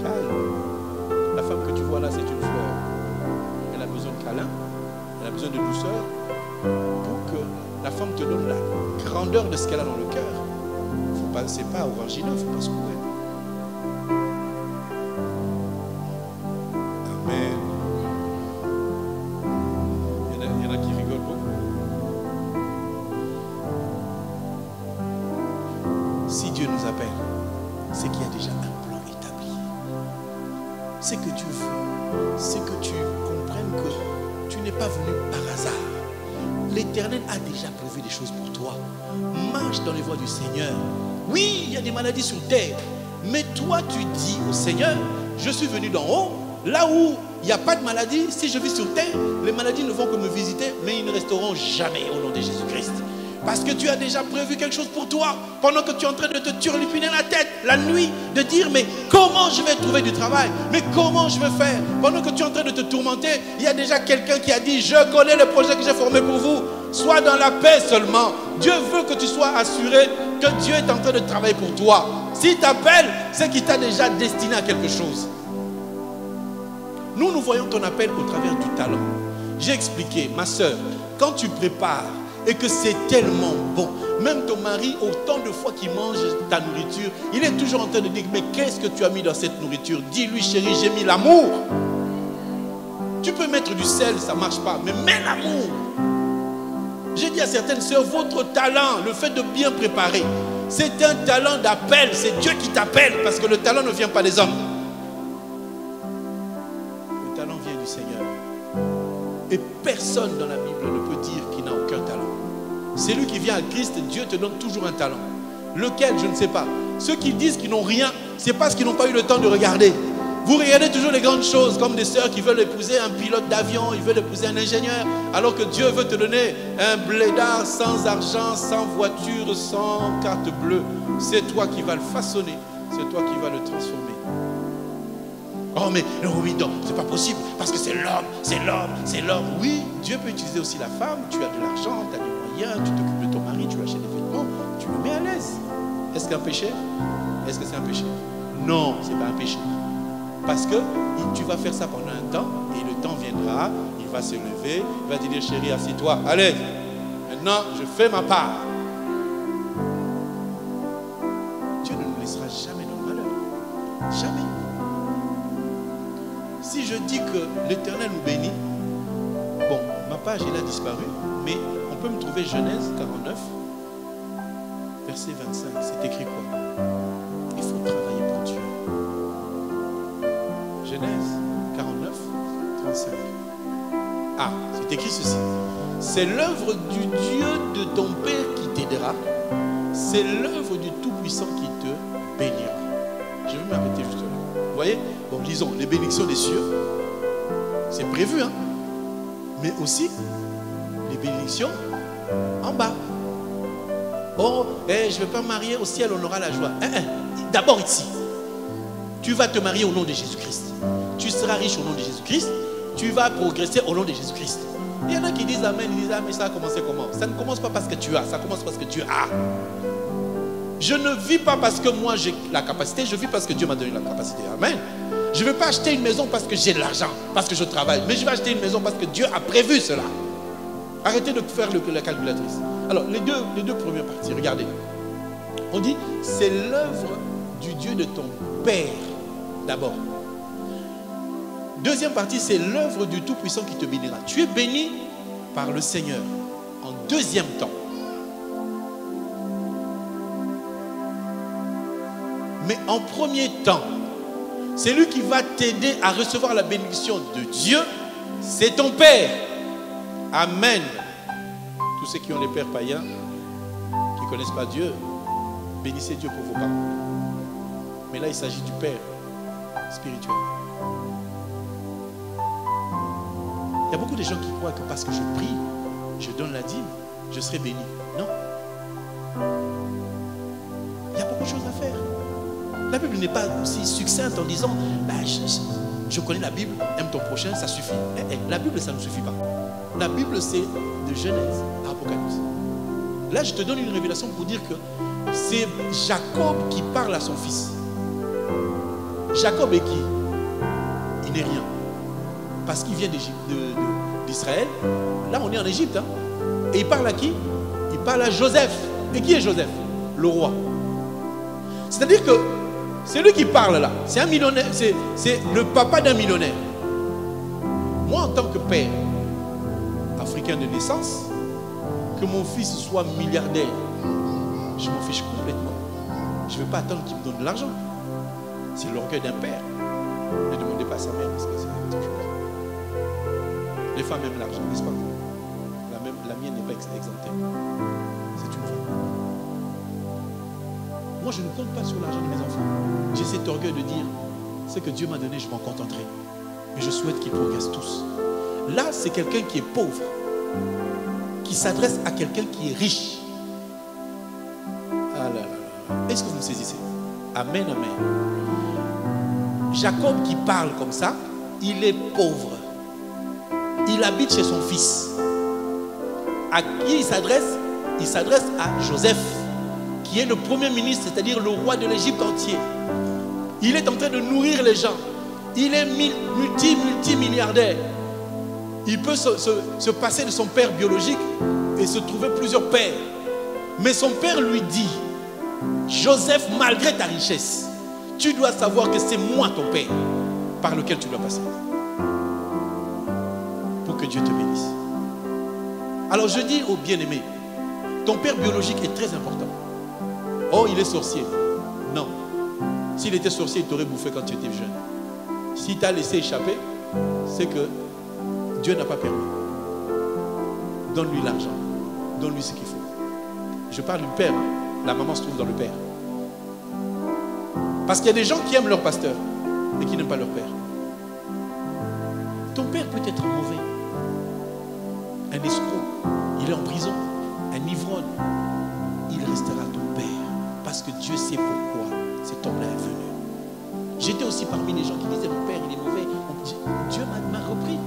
Calme. La femme que tu vois là, c'est une fleur. Elle a besoin de câlin, elle a besoin de douceur pour que la femme te donne la grandeur de ce qu'elle a dans le cœur. C'est pas orangineux, il ne faut pas se courir. Amen. Il y en a qui rigolent beaucoup. Si Dieu nous appelle, c'est qu'il y a déjà un plan établi. C'est que Dieu veut, c'est que tu comprennes que tu n'es pas venu par hasard. L'Éternel a déjà prévu des choses pour toi. Marche dans les voies du Seigneur. Oui, il y a des maladies sur terre. Mais toi, tu dis au Seigneur, je suis venu d'en haut. Là où il n'y a pas de maladie, si je vis sur terre, les maladies ne vont que me visiter, mais ils ne resteront jamais au nom de Jésus-Christ. Parce que tu as déjà prévu quelque chose pour toi. Pendant que tu es en train de te turlupiner la tête la nuit, de dire mais comment je vais trouver du travail? Mais comment je vais faire? Pendant que tu es en train de te tourmenter, il y a déjà quelqu'un qui a dit je connais le projet que j'ai formé pour vous. Sois dans la paix seulement. Dieu veut que tu sois assuré que Dieu est en train de travailler pour toi. S'il t'appelle, c'est qu'il t'a déjà destiné à quelque chose. Nous voyons ton appel au travers du talent. J'ai expliqué, ma soeur, quand tu prépares et que c'est tellement bon, même ton mari, autant de fois qu'il mange ta nourriture, il est toujours en train de dire, mais qu'est-ce que tu as mis dans cette nourriture? Dis-lui, chérie, j'ai mis l'amour. Tu peux mettre du sel, ça ne marche pas, mais mets l'amour. J'ai dit à certaines sœurs, votre talent, le fait de bien préparer, c'est un talent d'appel, c'est Dieu qui t'appelle, parce que le talent ne vient pas des hommes. Le talent vient du Seigneur. Et personne dans la Bible ne peut dire qu'il n'a aucun talent. C'est lui qui vient à Christ, Dieu te donne toujours un talent. Lequel, je ne sais pas. Ceux qui disent qu'ils n'ont rien, c'est parce qu'ils n'ont pas eu le temps de regarder. Vous regardez toujours les grandes choses, comme des sœurs qui veulent épouser un pilote d'avion, ils veulent épouser un ingénieur, alors que Dieu veut te donner un blédard sans argent, sans voiture, sans carte bleue. C'est toi qui vas le façonner, c'est toi qui vas le transformer. Oh mais oui, non, c'est pas possible, parce que c'est l'homme, c'est l'homme, c'est l'homme. Oui, Dieu peut utiliser aussi la femme, tu as de l'argent, tu as des moyens, tu t'occupes de ton mari, tu lui achètes des vêtements, tu le mets à l'aise. Est-ce que c'est un péché? Est-ce que c'est un péché? Non, c'est pas un péché. Parce que tu vas faire ça pendant un temps, et le temps viendra, il va se lever, il va te dire, chérie, assieds-toi, allez, maintenant je fais ma part. Dieu ne nous laissera jamais dans le malheur. Jamais. Si je dis que l'Éternel nous bénit, bon, ma page elle a disparu, mais on peut me trouver Genèse 49, verset 25. C'est écrit quoi? Il faut travailler pour Dieu. Genèse 49, 35. Ah, c'est écrit ceci. C'est l'œuvre du Dieu de ton Père qui t'aidera. C'est l'œuvre du Tout-Puissant qui te bénira. Je vais m'arrêter juste là. Vous voyez? Bon, lisons, les bénédictions des cieux, c'est prévu, hein? Mais aussi, les bénédictions en bas. Oh, je ne vais pas me marier, au ciel on aura la joie. D'abord ici, tu vas te marier au nom de Jésus-Christ. Tu seras riche au nom de Jésus-Christ. Tu vas progresser au nom de Jésus-Christ. Il y en a qui disent Amen, ils disent ah mais ça a commencé comment? Ça ne commence pas parce que tu as, ça commence parce que Dieu a. Je ne vis pas parce que moi j'ai la capacité, je vis parce que Dieu m'a donné la capacité. Amen. Je ne vais pas acheter une maison parce que j'ai de l'argent, parce que je travaille. Mais je vais acheter une maison parce que Dieu a prévu cela. Arrêtez de faire la calculatrice. Alors, les deux premières parties, regardez. On dit, c'est l'œuvre du Dieu de ton Père, d'abord. Deuxième partie, c'est l'œuvre du Tout-Puissant qui te bénira. Tu es béni par le Seigneur en deuxième temps. Mais en premier temps, c'est lui qui va t'aider à recevoir la bénédiction de Dieu, c'est ton Père. Amen. Tous ceux qui ont les pères païens, qui ne connaissent pas Dieu, bénissez Dieu pour vos parents. Mais là, il s'agit du Père spirituel. Il y a beaucoup de gens qui croient que parce que je prie, je donne la dîme, je serai béni. Non. Il y a beaucoup de choses à faire. La Bible n'est pas aussi succincte en disant bah, je connais la Bible, aime ton prochain, ça suffit. La Bible, ça ne suffit pas. La Bible, c'est de Genèse à Apocalypse. Là, je te donne une révélation pour dire que c'est Jacob qui parle à son fils. Jacob est qui? Il n'est rien. Parce qu'il vient d'Israël. Là, on est en Égypte. Hein? Et il parle à qui? Il parle à Joseph. Et qui est Joseph? Le roi. C'est-à-dire que c'est lui qui parle là. C'est un millionnaire. C'est le papa d'un millionnaire. Moi, en tant que père africain de naissance, que mon fils soit milliardaire, je m'en fiche complètement. Je ne vais pas attendre qu'il me donne de l'argent. C'est l'orgueil d'un père. Ne demandez pas à sa mère parce que c'est autre chose. Les femmes aiment l'argent, n'est-ce pas? La mienne n'est pas exemptée. C'est une femme. Moi, je ne compte pas sur l'argent de mes enfants. J'ai cet orgueil de dire, ce que Dieu m'a donné, je m'en contenterai. Mais je souhaite qu'ils progressent tous. Là, c'est quelqu'un qui est pauvre, qui s'adresse à quelqu'un qui est riche. Ah là là là. Est-ce que vous me saisissez? Amen, amen. Jacob qui parle comme ça, il est pauvre. Il habite chez son fils. À qui il s'adresse? Il s'adresse à Joseph, qui est le premier ministre, c'est-à-dire le roi de l'Égypte entier. Il est en train de nourrir les gens. Il est multimilliardaire. Il peut se passer de son père biologique et se trouver plusieurs pères. Mais son père lui dit, Joseph, malgré ta richesse, tu dois savoir que c'est moi ton père par lequel tu dois passer. Pour que Dieu te bénisse. Alors je dis aux bien-aimés, ton père biologique est très important. Oh, il est sorcier. Non. S'il était sorcier, il t'aurait bouffé quand tu étais jeune. S'il t'a laissé échapper, c'est que Dieu n'a pas permis. Donne-lui l'argent. Donne-lui ce qu'il faut. Je parle du père. La maman se trouve dans le père. Parce qu'il y a des gens qui aiment leur pasteur et qui n'aiment pas leur père. Ton père peut être mauvais. Un escroc. Il est en prison. Un ivrogne. Il restera ton père. Parce que Dieu sait pourquoi cet homme-là est venu. J'étais aussi parmi les gens qui disaient, mon père, il est mauvais. Dieu m'a repris.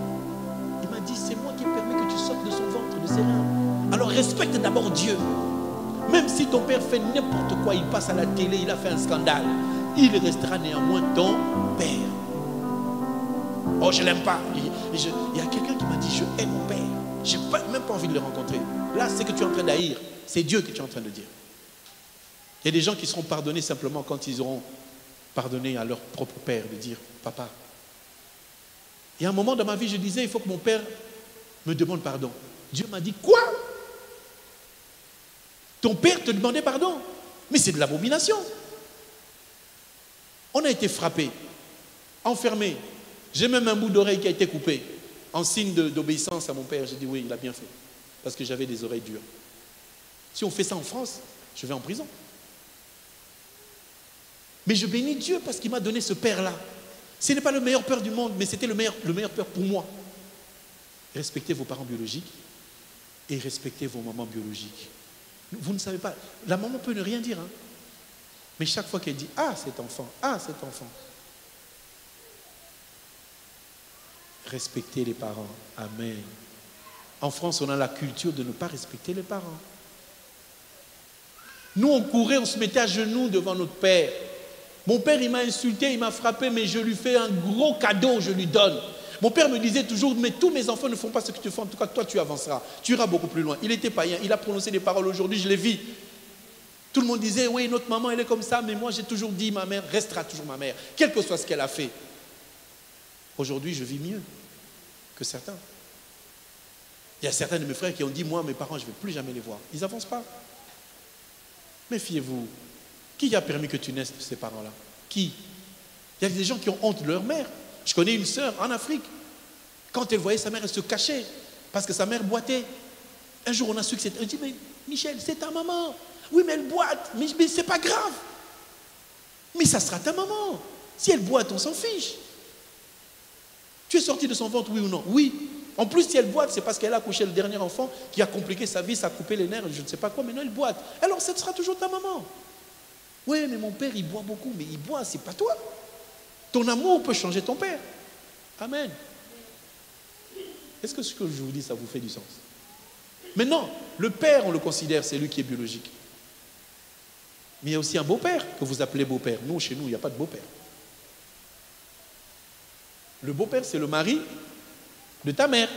Il m'a dit, c'est moi qui ai permis que tu sortes de son ventre, de ses reins. Alors respecte d'abord Dieu. Même si ton père fait n'importe quoi, il passe à la télé, il a fait un scandale, il restera néanmoins ton père. Oh, je ne l'aime pas. Il y a quelqu'un qui m'a dit, je hais mon père. Je n'ai même pas envie de le rencontrer. Là, c'est que tu es en train d'haïr. C'est Dieu que tu es en train de dire. Il y a des gens qui seront pardonnés simplement quand ils auront pardonné à leur propre père, de dire, papa. Il y a un moment dans ma vie, je disais, il faut que mon père me demande pardon. Dieu m'a dit, quoi? Ton père te demandait pardon? Mais c'est de l'abomination. On a été frappé, enfermé. J'ai même un bout d'oreille qui a été coupé. En signe d'obéissance à mon père, j'ai dit oui, il a bien fait. Parce que j'avais des oreilles dures. Si on fait ça en France, je vais en prison. Mais je bénis Dieu parce qu'il m'a donné ce père-là. Ce n'est pas le meilleur père du monde, mais c'était le meilleur père pour moi. Respectez vos parents biologiques et respectez vos mamans biologiques. Vous ne savez pas, la maman peut ne rien dire. Hein. Mais chaque fois qu'elle dit « Ah, cet enfant, ah, cet enfant », respectez les parents. Amen. En France, on a la culture de ne pas respecter les parents. Nous, on courait, on se mettait à genoux devant notre père. Mon père, il m'a insulté, il m'a frappé, mais je lui fais un gros cadeau, je lui donne. Mon père me disait toujours, mais tous mes enfants ne font pas ce que tu fais, en tout cas, toi, tu avanceras. Tu iras beaucoup plus loin. Il était païen, il a prononcé des paroles aujourd'hui, je les vis. Tout le monde disait, oui, notre maman, elle est comme ça, mais moi, j'ai toujours dit, ma mère restera toujours ma mère, quel que soit ce qu'elle a fait. Aujourd'hui, je vis mieux que certains. Il y a certains de mes frères qui ont dit, moi, mes parents, je ne vais plus jamais les voir. Ils n'avancent pas. Méfiez-vous. Qui a permis que tu naisses de ces parents-là? Qui? Il y a des gens qui ont honte de leur mère. Je connais une sœur en Afrique. Quand elle voyait sa mère, elle se cachait parce que sa mère boitait. Un jour, on a su que c'était... Elle dit, mais Michel, c'est ta maman. Oui, mais elle boite. Mais c'est pas grave. Mais ça sera ta maman. Si elle boite, on s'en fiche. Tu es sorti de son ventre, oui ou non? Oui. En plus, si elle boite, c'est parce qu'elle a accouché le dernier enfant qui a compliqué sa vie, ça a coupé les nerfs, je ne sais pas quoi, mais non, elle boite. Alors, ça sera toujours ta maman. Oui, mais mon père, il boit beaucoup, mais il boit, c'est pas toi. Ton amour peut changer ton père. Amen. Est-ce que ce que je vous dis, ça vous fait du sens? Maintenant, le père, on le considère, c'est lui qui est biologique. Mais il y a aussi un beau-père que vous appelez beau-père. Nous, chez nous, il n'y a pas de beau-père. Le beau-père, c'est le mari de ta mère.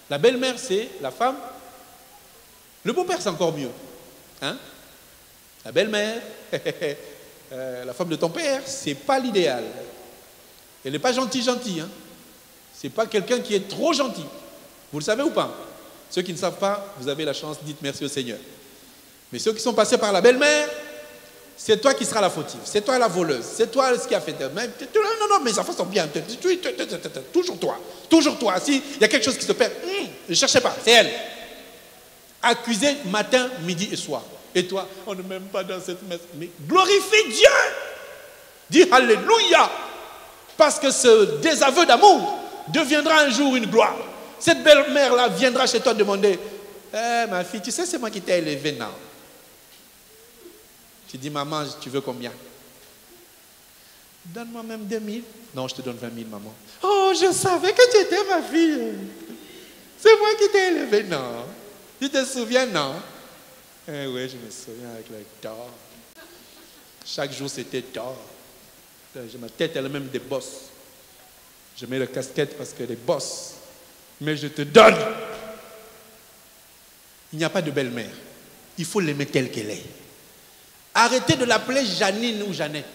La belle-mère, c'est la femme. Le beau-père, c'est encore mieux. Hein? La belle-mère, la femme de ton père, c'est pas l'idéal. Elle n'est pas gentille. Hein? C'est pas quelqu'un qui est trop gentil. Vous le savez ou pas? Ceux qui ne savent pas, vous avez la chance, dites merci au Seigneur. Mais ceux qui sont passés par la belle-mère, c'est toi qui seras la fautive. C'est toi la voleuse. C'est toi ce qui a fait. Non, mes enfants sont bien. Toujours toi. Toujours toi. Si il y a quelque chose qui se perd, ne cherchez pas, c'est elle. Accusée matin, midi et soir. Et toi, on ne m'aime pas dans cette messe. Mais glorifie Dieu. Dis Alléluia. Parce que ce désaveu d'amour deviendra un jour une gloire. Cette belle-mère-là viendra chez toi demander, ma fille, tu sais, c'est moi qui t'ai élevé, non? Tu dis, maman, tu veux combien? Donne-moi même 2000. Non, je te donne 20 000, maman. Oh, je savais que tu étais ma fille. C'est moi qui t'ai élevé, non? Tu te souviens, non? Eh oui, je me souviens avec le tort. Chaque jour, c'était tort. Ma tête, elle a même des bosses. Je mets le casquette parce qu'elle est bosse. Mais je te donne. Il n'y a pas de belle-mère. Il faut l'aimer telle qu'elle est. Arrêtez de l'appeler Janine ou Jeannette.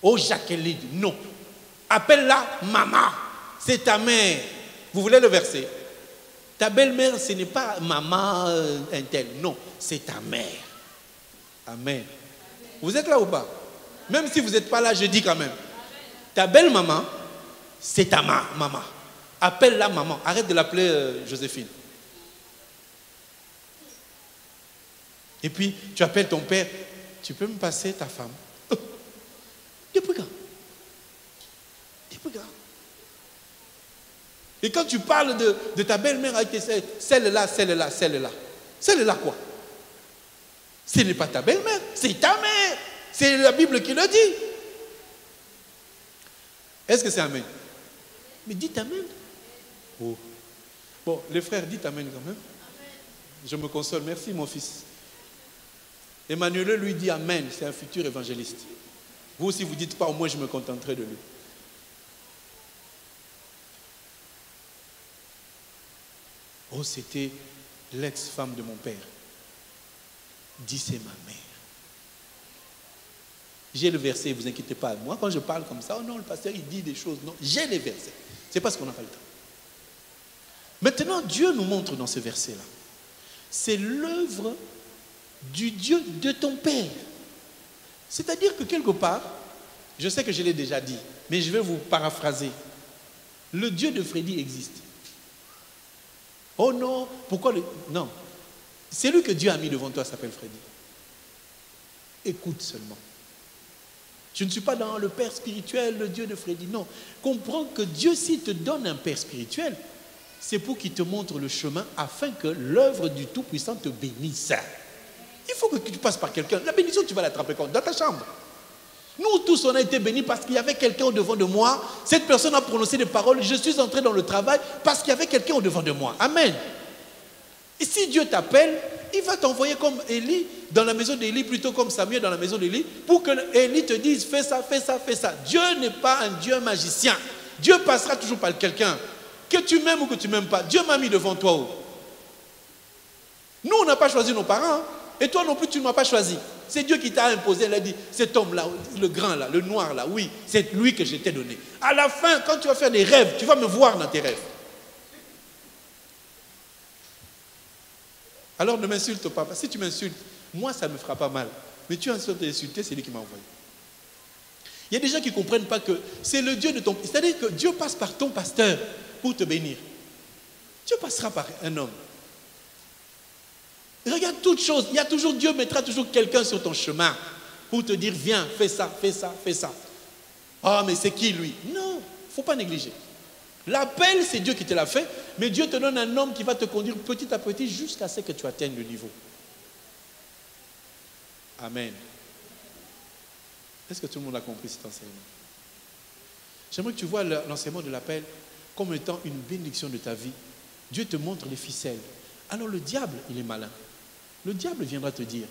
Oh, Jacqueline. Non. Appelle-la maman. C'est ta mère. Vous voulez le verset? Ta belle-mère, ce n'est pas maman un tel. Non, c'est ta mère. Amen. Vous êtes là ou pas? Même si vous n'êtes pas là, je dis quand même. Ta belle-maman, c'est ta maman. Appelle-la maman. Arrête de l'appeler Joséphine. Et puis, tu appelles ton père. Tu peux me passer ta femme? Depuis quand? Depuis quand? Et quand tu parles de ta belle-mère avec celle-là, celle-là, celle-là. Celle-là quoi? Ce n'est pas ta belle-mère, c'est ta mère. C'est la Bible qui le dit. Est-ce que c'est Amen? Mais dites Amen. Oh. Bon, les frères, dites Amen quand même. Je me console. Merci, mon fils. Emmanuel lui dit Amen. C'est un futur évangéliste. Vous aussi, vous dites pas, au moins je me contenterai de lui. Oh, c'était l'ex-femme de mon père. Dit, c'est ma mère. J'ai le verset, ne vous inquiétez pas. Moi, quand je parle comme ça, oh non, le pasteur, il dit des choses. Non, j'ai les versets. C'est parce qu'on n'a pas le temps. Maintenant, Dieu nous montre dans ce verset-là. C'est l'œuvre du Dieu de ton père. C'est-à-dire que quelque part, je sais que je l'ai déjà dit, mais je vais vous paraphraser. Le Dieu de Freddy existe. Oh non, pourquoi le... Non. C'est lui que Dieu a mis devant toi s'appelle Freddy. Écoute seulement. Je ne suis pas dans le Père spirituel, le Dieu de Freddy. Non. Comprends que Dieu, s'il te donne un Père spirituel, c'est pour qu'il te montre le chemin afin que l'œuvre du Tout-Puissant te bénisse. Il faut que tu passes par quelqu'un. La bénédiction, tu vas l'attraper quand? Dans ta chambre. Nous tous, on a été bénis parce qu'il y avait quelqu'un au devant de moi. Cette personne a prononcé des paroles. Je suis entré dans le travail parce qu'il y avait quelqu'un au devant de moi. Amen. Et si Dieu t'appelle, il va t'envoyer comme Élie dans la maison d'Élie, plutôt comme Samuel dans la maison d'Élie, pour que Élie te dise fais ça, fais ça, fais ça. Dieu n'est pas un Dieu magicien. Dieu passera toujours par quelqu'un. Que tu m'aimes ou que tu ne m'aimes pas, Dieu m'a mis devant toi. Nous, on n'a pas choisi nos parents. Hein? Et toi non plus, tu ne m'as pas choisi. C'est Dieu qui t'a imposé. Il a dit, cet homme-là, le grand là, le noir là, oui, c'est lui que je t'ai donné. À la fin, quand tu vas faire des rêves, tu vas me voir dans tes rêves. Alors ne m'insulte pas. Si tu m'insultes, moi ça me fera pas mal. Mais tu insultes et insulter, c'est lui qui m'a envoyé. Il y a des gens qui ne comprennent pas que c'est le Dieu de ton... C'est-à-dire que Dieu passe par ton pasteur pour te bénir. Dieu passera par un homme. Regarde toutes choses. Il y a toujours, Dieu mettra toujours quelqu'un sur ton chemin pour te dire, viens, fais ça, fais ça, fais ça. Ah, mais c'est qui lui? Non, il ne faut pas négliger. L'appel, c'est Dieu qui te l'a fait, mais Dieu te donne un homme qui va te conduire petit à petit jusqu'à ce que tu atteignes le niveau. Amen. Est-ce que tout le monde a compris cet enseignement? J'aimerais que tu vois l'enseignement de l'appel comme étant une bénédiction de ta vie. Dieu te montre les ficelles. Alors le diable, il est malin. Le diable viendra te dire,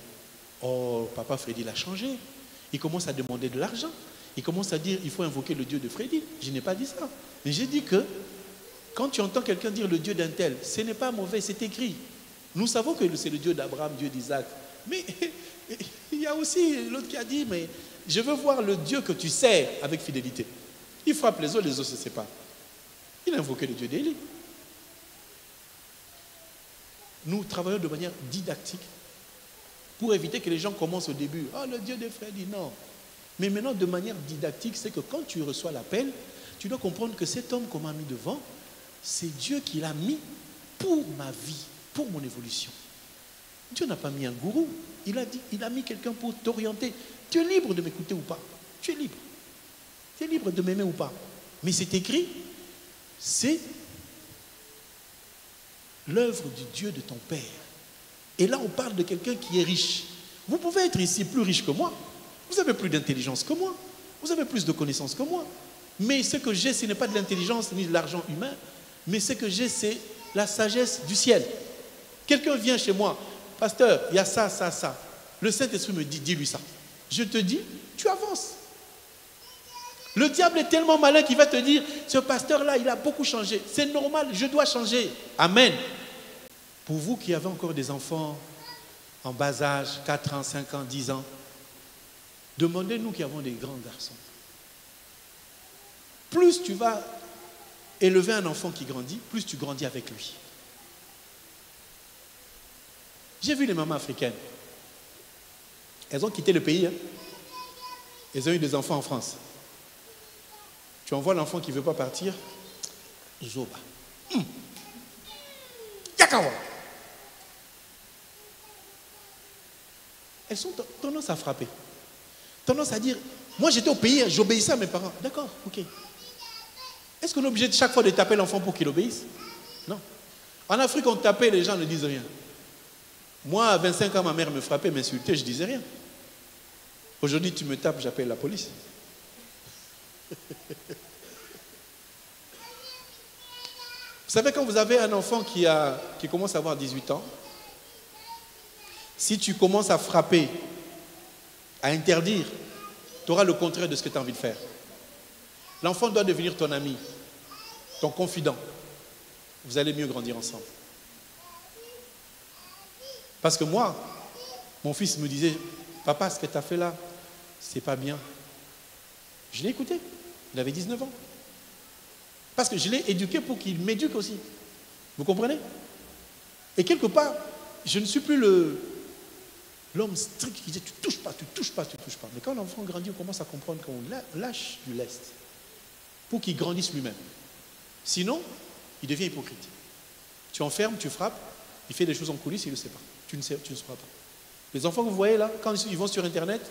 oh, papa Freddy l'a changé. Il commence à demander de l'argent. Il commence à dire, il faut invoquer le Dieu de Freddy. Je n'ai pas dit ça. Mais j'ai dit que, quand tu entends quelqu'un dire le Dieu d'un tel, ce n'est pas mauvais, c'est écrit. Nous savons que c'est le Dieu d'Abraham, Dieu d'Isaac. Mais il y a aussi l'autre qui a dit, mais je veux voir le Dieu que tu sers avec fidélité. Il frappe les autres se séparent. Il a invoqué le Dieu d'Élie. Nous travaillons de manière didactique pour éviter que les gens commencent au début. Oh, le Dieu de Freddy, non. Mais maintenant, de manière didactique, c'est que quand tu reçois l'appel, tu dois comprendre que cet homme qu'on m'a mis devant, c'est Dieu qui l'a mis pour ma vie, pour mon évolution. Dieu n'a pas mis un gourou. Il a mis quelqu'un pour t'orienter. Tu es libre de m'écouter ou pas. Tu es libre. Tu es libre de m'aimer ou pas. Mais c'est écrit, c'est l'œuvre du Dieu de ton Père. Et là, on parle de quelqu'un qui est riche. Vous pouvez être ici plus riche que moi. Vous avez plus d'intelligence que moi. Vous avez plus de connaissances que moi. Mais ce que j'ai, ce n'est pas de l'intelligence ni de l'argent humain. Mais ce que j'ai, c'est la sagesse du ciel. Quelqu'un vient chez moi. Pasteur, il y a ça, ça, ça. Le Saint-Esprit me dit, dis-lui ça. Je te dis, tu avances. Le diable est tellement malin qu'il va te dire, ce pasteur-là, il a beaucoup changé. C'est normal, je dois changer. Amen. Pour vous qui avez encore des enfants en bas âge, 4 ans, 5 ans, 10 ans, demandez-nous qui avons des grands garçons. Plus tu vas élever un enfant qui grandit, plus tu grandis avec lui. J'ai vu les mamans africaines. Elles ont quitté le pays. Hein. Elles ont eu des enfants en France. Tu envoies l'enfant qui ne veut pas partir. Zoba. Yakawa. Elles sont tendance à frapper. Tendance à dire, moi j'étais au pays, j'obéissais à mes parents. D'accord, ok. Est-ce qu'on est obligé de chaque fois de taper l'enfant pour qu'il obéisse? Non. En Afrique, on tapait, les gens ne disent rien. Moi, à 25 ans, ma mère me frappait, m'insultait, je ne disais rien. Aujourd'hui, tu me tapes, j'appelle la police. Vous savez, quand vous avez un enfant qui commence à avoir 18 ans, si tu commences à frapper, à interdire, tu auras le contraire de ce que tu as envie de faire. L'enfant doit devenir ton ami, ton confident. Vous allez mieux grandir ensemble. Parce que moi, mon fils me disait, papa, ce que tu as fait là, c'est pas bien. Je l'ai écouté. Il avait 19 ans. Parce que je l'ai éduqué pour qu'il m'éduque aussi. Vous comprenez? Et quelque part, je ne suis plus l'homme strict qui dit tu touches pas, tu touches pas, tu touches pas. Mais quand l'enfant grandit, on commence à comprendre qu'on lâche du lest pour qu'il grandisse lui-même. Sinon, il devient hypocrite. Tu enfermes, tu frappes, il fait des choses en coulisses, il ne le sait pas. Tu ne sauras pas. Les enfants que vous voyez là, quand ils vont sur Internet,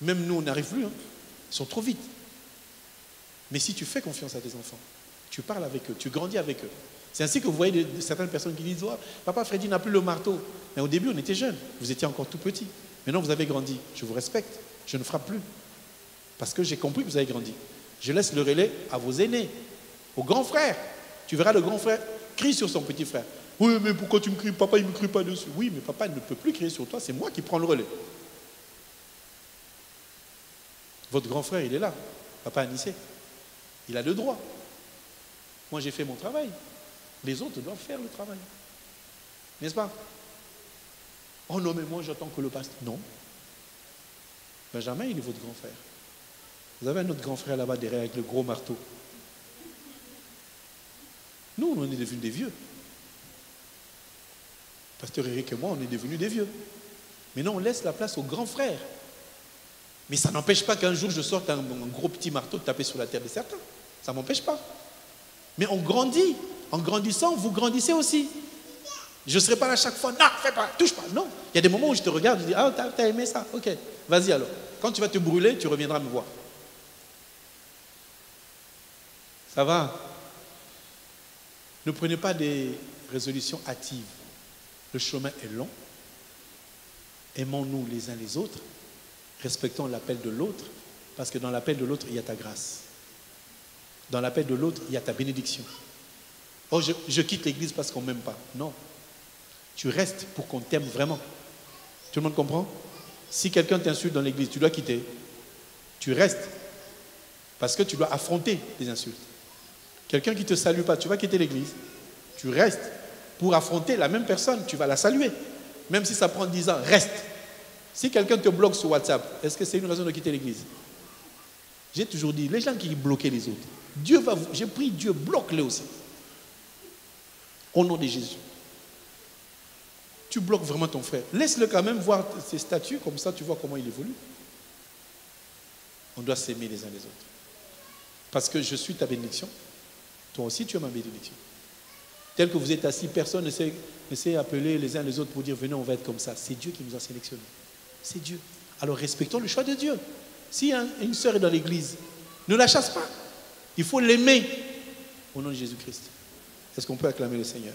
même nous, on n'arrive plus. Hein, ils sont trop vite. Mais si tu fais confiance à tes enfants, tu parles avec eux, tu grandis avec eux. C'est ainsi que vous voyez certaines personnes qui disent oh, papa Freddy n'a plus le marteau. Mais au début, on était jeunes. Vous étiez encore tout petit. Maintenant, vous avez grandi. Je vous respecte. Je ne frappe plus. Parce que j'ai compris que vous avez grandi. Je laisse le relais à vos aînés, aux grands frères. Tu verras le grand frère crie sur son petit frère. Oui, mais pourquoi tu me cries? Papa, il ne me crie pas dessus. Oui, mais papa ne peut plus crier sur toi. C'est moi qui prends le relais. Votre grand frère, il est là. Papa Anissé. Il a le droit. Moi, j'ai fait mon travail. Les autres doivent faire le travail. N'est-ce pas? Oh non, mais moi, j'attends que le pasteur. Non. Benjamin, il est votre grand frère. Vous avez un autre grand frère là-bas derrière avec le gros marteau. Nous, on est devenus des vieux. Pasteur Eric et moi, on est devenus des vieux. Maintenant, on laisse la place aux grands frères. Mais ça n'empêche pas qu'un jour, je sorte un gros petit marteau de taper sur la terre de certains. Ça ne m'empêche pas. Mais on grandit. En grandissant, vous grandissez aussi. Je ne serai pas là chaque fois. Non, fais pas, touche pas. Non. Il y a des moments où je te regarde, je dis, ah, t'as aimé ça? Ok, vas-y alors. Quand tu vas te brûler, tu reviendras me voir. Ça va? Ne prenez pas des résolutions hâtives. Le chemin est long. Aimons-nous les uns les autres. Respectons l'appel de l'autre. Parce que dans l'appel de l'autre, il y a ta grâce. Dans l'appel de l'autre, il y a ta bénédiction. Oh, je quitte l'église parce qu'on ne m'aime pas. Non. Tu restes pour qu'on t'aime vraiment. Tout le monde comprend? Si quelqu'un t'insulte dans l'église, tu dois quitter. Tu restes. Parce que tu dois affronter les insultes. Quelqu'un qui ne te salue pas, tu vas quitter l'église. Tu restes pour affronter la même personne. Tu vas la saluer. Même si ça prend 10 ans, reste. Si quelqu'un te bloque sur WhatsApp, est-ce que c'est une raison de quitter l'église? J'ai toujours dit, les gens qui bloquent les autres, Dieu va vous... J'ai pris Dieu, bloque-les aussi. Au nom de Jésus. Tu bloques vraiment ton frère. Laisse-le quand même voir ses statuts, comme ça tu vois comment il évolue. On doit s'aimer les uns les autres. Parce que je suis ta bénédiction. Toi aussi tu es ma bénédiction. Tel que vous êtes assis, personne ne sait appeler les uns les autres pour dire venez, on va être comme ça. C'est Dieu qui nous a sélectionnés. C'est Dieu. Alors respectons le choix de Dieu. Si une sœur est dans l'église, ne la chasse pas. Il faut l'aimer au nom de Jésus-Christ. Est-ce qu'on peut acclamer le Seigneur?